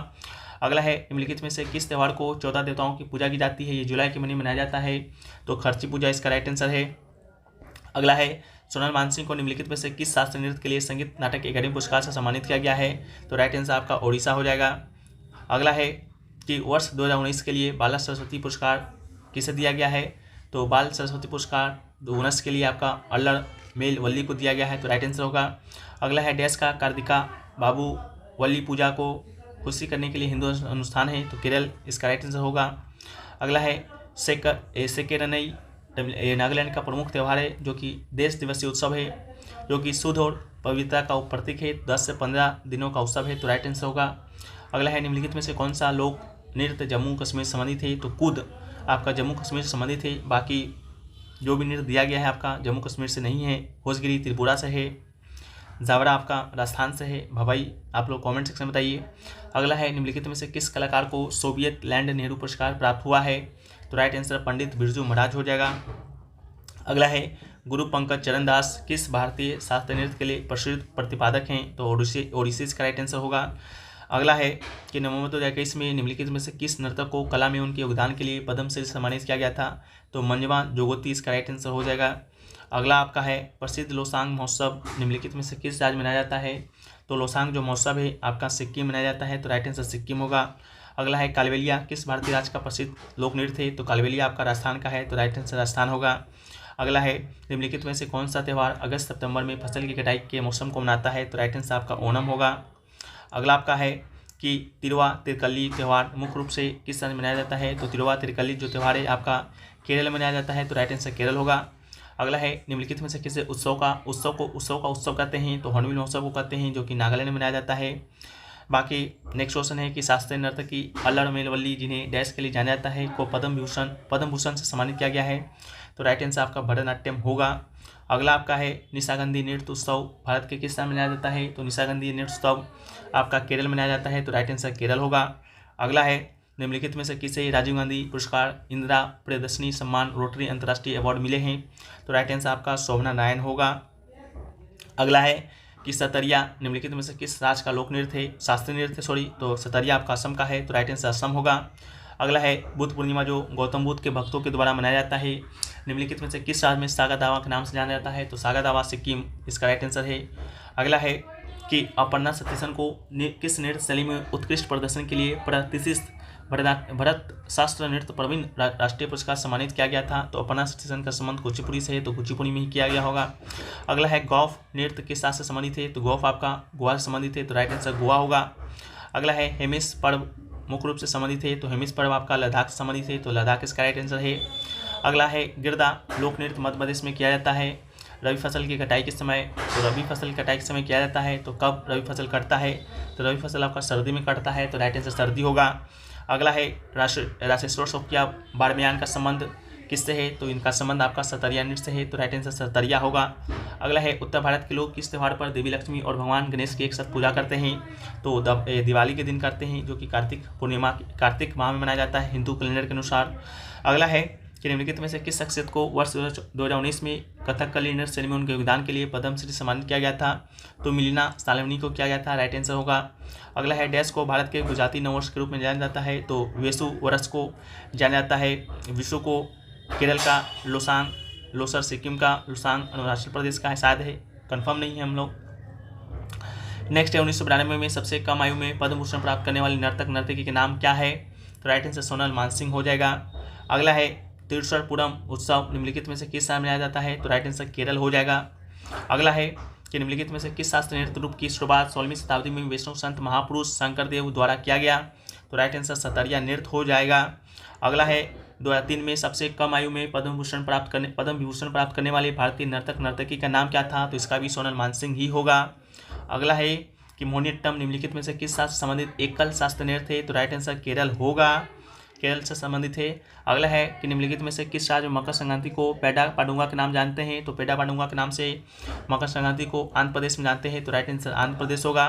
अगला है निम्नलिखित में से किस त्यौहार को 14 देवताओं की पूजा की जाती है, ये जुलाई के महीने में मनाया जाता है, तो खर्ची पूजा इसका राइट आंसर है। अगला है सोनल मानसिंह को निम्नलिखित में से किस शास्त्रीय नृत्य के लिए संगीत नाटक अकादमी पुरस्कार से सम्मानित किया गया है, तो राइट आंसर आपका ओडिशा हो जाएगा। अगला है कि वर्ष 2019 के लिए बाल सरस्वती पुरस्कार किसे दिया गया है, तो बाल सरस्वती पुरस्कार 2019 के लिए आपका अल्लर मेल वल्ली को दिया गया है, तो राइट आंसर होगा। अगला है डैश का कार्तिका बाबू वल्ली पूजा को खुशी करने के लिए हिंदू अनुष्ठान है, तो केरल इसका राइट आंसर होगा। अगला है सेकेरनई नागालैंड का प्रमुख त्यौहार है, जो कि देश दिवसीय उत्सव है, जो कि शुद्ध और पवित्रता का प्रतीक है, 10 से 15 दिनों का उत्सव है, तो राइट आंसर होगा। अगला है निम्नलिखित में से कौन सा लोक नृत्य जम्मू कश्मीर से संबंधित है, तो कूद आपका जम्मू कश्मीर से संबंधित है, बाकी जो भी नृत्य दिया गया है आपका जम्मू कश्मीर से नहीं है। होसगिरी त्रिपुरा से है, जावरा आपका राजस्थान से है, भवाई आप लोग कमेंट सेक्शन में बताइए। अगला है निम्नलिखित में से किस कलाकार को सोवियत लैंड नेहरू पुरस्कार प्राप्त हुआ है, तो राइट आंसर पंडित बिरजू महाराज हो जाएगा। अगला है गुरु पंकज चरण दास किस भारतीय शास्त्रीय नृत्य के लिए प्रसिद्ध प्रतिपादक हैं, तो ओडिसी इसका राइट आंसर होगा। अगला है कि नवंबर 2021 में निम्नलिखित में से किस नर्तक को कला में उनके योगदान के लिए पद्मश्री से सम्मानित किया गया था, तो मंजवा जोगोती इसका राइट आंसर हो जाएगा। अगला आपका है प्रसिद्ध लोसांग महोत्सव निम्नलिखित में से किस राज्य में मनाया जाता है, तो लोसांग जो महोत्सव है आपका सिक्किम में मनाया जाता है, तो राइट आंसर सिक्किम होगा। अगला है कालबेलिया किस भारतीय राज्य का प्रसिद्ध लोक नृत्य है, तो कालबेलिया आपका राजस्थान का है, तो राइट आंसर राजस्थान होगा। अगला है निम्नलिखित में से कौन सा त्यौहार अगस्त सितंबर में फसल की कटाई के मौसम को मनाता है, तो राइट आंसर आपका ओणम होगा। अगला आपका है कि तिरुवा तिरकल्ली त्यौहार मुख्य रूप से किस राज्य में मनाया जाता है, तो तिरुवा तिरकल्ली जो त्यौहार है आपका केरल में मनाया जाता है, तो राइट आंसर केरल होगा। अगला है निम्नलिखित में से किस उत्सव का उत्सव कहते हैं, तो हॉर्नबिल महोत्सव को कहते हैं, जो कि नागालैंड में मनाया जाता है। बाकी नेक्स्ट क्वेश्चन है कि शास्त्रीय नर्तकी अल्लर मेलवल्ली जिन्हें डैश के लिए जाना जाता है को पद्म भूषण से सम्मानित किया गया है, तो राइट आंसर आपका भरतनाट्यम होगा। अगला आपका है निशागंधी नृत्य उत्सव भारत के किस स्थान में मनाया जाता है, तो निशागंधी नृत्य उत्सव आपका केरल में मनाया जाता है, तो राइट आंसर केरल होगा। अगला है निम्नलिखित में से किसे राजीव गांधी पुरस्कार इंदिरा प्रियदर्शनी सम्मान रोटरी अंतर्राष्ट्रीय अवार्ड मिले हैं, तो राइट आंसर आपका शोभना नारायण होगा। अगला है कि सतरिया निम्नलिखित में से किस राज्य का लोक नृत्य है, शास्त्रीय नृत्य तो सतरिया आपका असम का है, तो राइट आंसर असम होगा। अगला है बुद्ध पूर्णिमा जो गौतम बुद्ध के भक्तों के द्वारा मनाया जाता है, निम्नलिखित में से किस राज्य में सागा दावा के नाम से जाना जाता है, तो सागा दावा सिक्किम इसका राइट आंसर है। अगला है कि अपर्णा सतीशन को किस नृत्य शैली में उत्कृष्ट प्रदर्शन के लिए प्रतिष्ठित भरत शास्त्र नृत्य प्रवीण राष्ट्रीय पुरस्कार सम्मानित किया गया था, तो अपर्णा सतीशन का संबंध कुचिपुड़ी से है, तो कुचिपुड़ी में ही किया गया होगा। अगला है गौफ नृत्य किस राज्य से संबंधित है, तो गौफ आपका गोवा से संबंधित है, तो राइट आंसर गोवा होगा। अगला है हेमिस पर्व मुख्य रूप से संबंधित है, तो हेमिस पर्व आपका लद्दाख से संबंधित है, तो लद्दाख इसका राइट आंसर है। अगला है गिरदा लोक नृत्य मध्य प्रदेश में किया जाता है रबी फसल की कटाई के समय, तो रबी फसल कटाई के समय किया जाता है, तो कब रबी फसल कटता है, तो रबी फसल आपका सर्दी में कटता है, तो राइट आंसर सर्दी होगा। अगला है राशेश्वर शौकिया बारमियान का संबंध किससे है, तो इनका संबंध आपका सतरिया नृत्य से है, तो राइट आंसर सतरिया होगा। अगला है उत्तर भारत के लोग किस त्यौहार पर देवी लक्ष्मी और भगवान गणेश की एक साथ पूजा करते हैं, तो दिवाली के दिन करते हैं, जो कि कार्तिक माह में मनाया जाता है हिंदू कैलेंडर के अनुसार। अगला है कि निम्नलिखित में से किस शख्सियत को वर्ष 2019 में कथकली नृत्य शैली में उनके योगदान के लिए पद्मश्री सम्मानित किया गया था, तो मिलिना सालेमनी को किया गया था, राइट आंसर होगा। अगला है डैश को भारत के गुजराती नववर्ष के रूप में जाना जाता है, तो वेसु वर्ष को जाना जाता है, विशु को केरल का लोसांग, लोसर सिक्किम का, लोसांग अरुणाचल प्रदेश का है, शायद है कंफर्म नहीं है हम लोग। नेक्स्ट है 1992 में सबसे कम आयु में पद्म भूषण प्राप्त करने वाली नर्तकी के नाम क्या है, तो राइट आंसर सोनल मानसिंह हो जाएगा। अगला है तिरुचरपुरम उत्सव निम्नलिखित में से किस साल मनाया जाता है, तो राइट आंसर केरल हो जाएगा। अगला है कि निम्नलिखित में से किस शास्त्रीय नृत्य रूप की शुरुआत 16वीं शताब्दी में वैष्णव संत महापुरुष शंकरदेव द्वारा किया गया, तो राइट आंसर सतरिया नृत्य हो जाएगा। अगला है 2003 में सबसे कम आयु में पद्म विभूषण प्राप्त करने वाले भारतीय नर्तकी का नाम क्या था, तो इसका भी सोनल मानसिंह ही होगा। अगला है कि मोहिनीअट्टम निम्नलिखित में से किस शास्त्र से संबंधित एकल शास्त्रीय नृत्य है, तो राइट आंसर केरल होगा, केरल से संबंधित है। अगला है कि निम्नलिखित में से किस राज्य मकर संक्रांति को पेडा पाडुंगा के नाम जानते हैं, तो पेडा पाडुंगा के नाम से मकर संक्रांति को आंध्र प्रदेश में जानते हैं, तो राइट आंसर आंध्र प्रदेश होगा।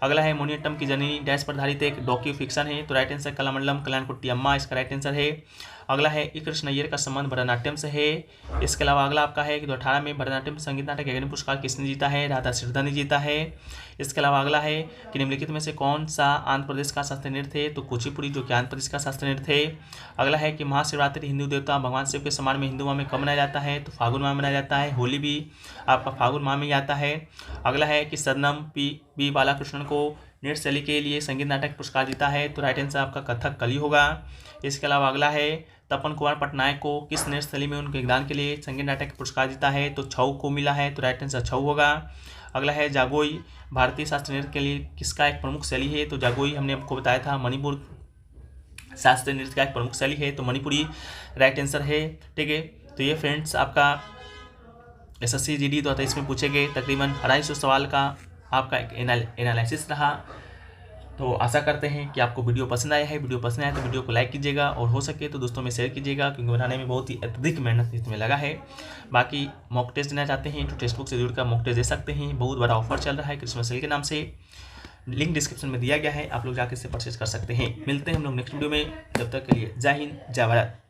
अगला है मोनियट्टम की जननी डैश पर आधारित एक डॉक्यू फिक्शन है, तो राइट आंसर कलामंडलम कल्याणकुट्टी अम्मा इसका राइट आंसर है। अगला है ई कृष्ण अय्यर का संबंध भरतनाट्यम से है। इसके अलावा अगला आपका है कि 2018 में भरतनाट्यम संगीत नाटक अकादमी पुरस्कार किसने जीता है, राधा सिरदा ने जीता है। इसके अलावा अगला है कि निम्नलिखित में से कौन सा आंध्र प्रदेश का शास्त्रीय नृत्य है, तो कुचिपुड़ी जो कि आंध्र प्रदेश का शास्त्रीय नृत्य है। अगला है कि महाशिवरात्रि हिंदू देवता भगवान शिव के सम्मान में हिंदू माह में कब मनाया जाता है, तो फागुन माह में मनाया जाता है। होली भी आपका फागुन माह में ही आता है। अगला है कि सदनम बी बालाकृष्णन को नृत्य शैली के लिए संगीत नाटक पुरस्कार जीता है, तो राइट आंसर आपका कथक कली होगा। इसके अलावा अगला है तपन कुमार पटनायक को किस नृत्य शैली में उनके योगदान के लिए संगीत नाटक पुरस्कार जीता है, तो छऊ को मिला है, तो राइट आंसर छऊ होगा। अगला है जागोई भारतीय शास्त्रीय नृत्य के लिए किसका एक प्रमुख शैली है, तो जागोई हमने आपको बताया था मणिपुर शास्त्रीय नृत्य का एक प्रमुख शैली है, तो मणिपुरी राइट आंसर है। ठीक है, तो ये फ्रेंड्स आपका SSC GD 2023 में पूछे गए तकरीबन 250 सवाल का आपका एक एनालिसिस रहा। तो आशा करते हैं कि आपको वीडियो पसंद आया है। वीडियो पसंद आया तो वीडियो को लाइक कीजिएगा और हो सके तो दोस्तों में शेयर कीजिएगा, क्योंकि बनाने में बहुत ही अत्यधिक मेहनत इसमें लगा है। बाकी मॉक टेस्ट देना चाहते हैं तो टेक्स्ट बुक से जुड़कर मॉक टेस्ट दे सकते हैं। बहुत बड़ा ऑफर चल रहा है क्रिसमस सेल के नाम से, लिंक डिस्क्रिप्शन में दिया गया है, आप लोग जाकर इसे परचेज कर सकते हैं। मिलते हैं हम लोग नेक्स्ट वीडियो में, जब तक के लिए जय हिंद जय भारत।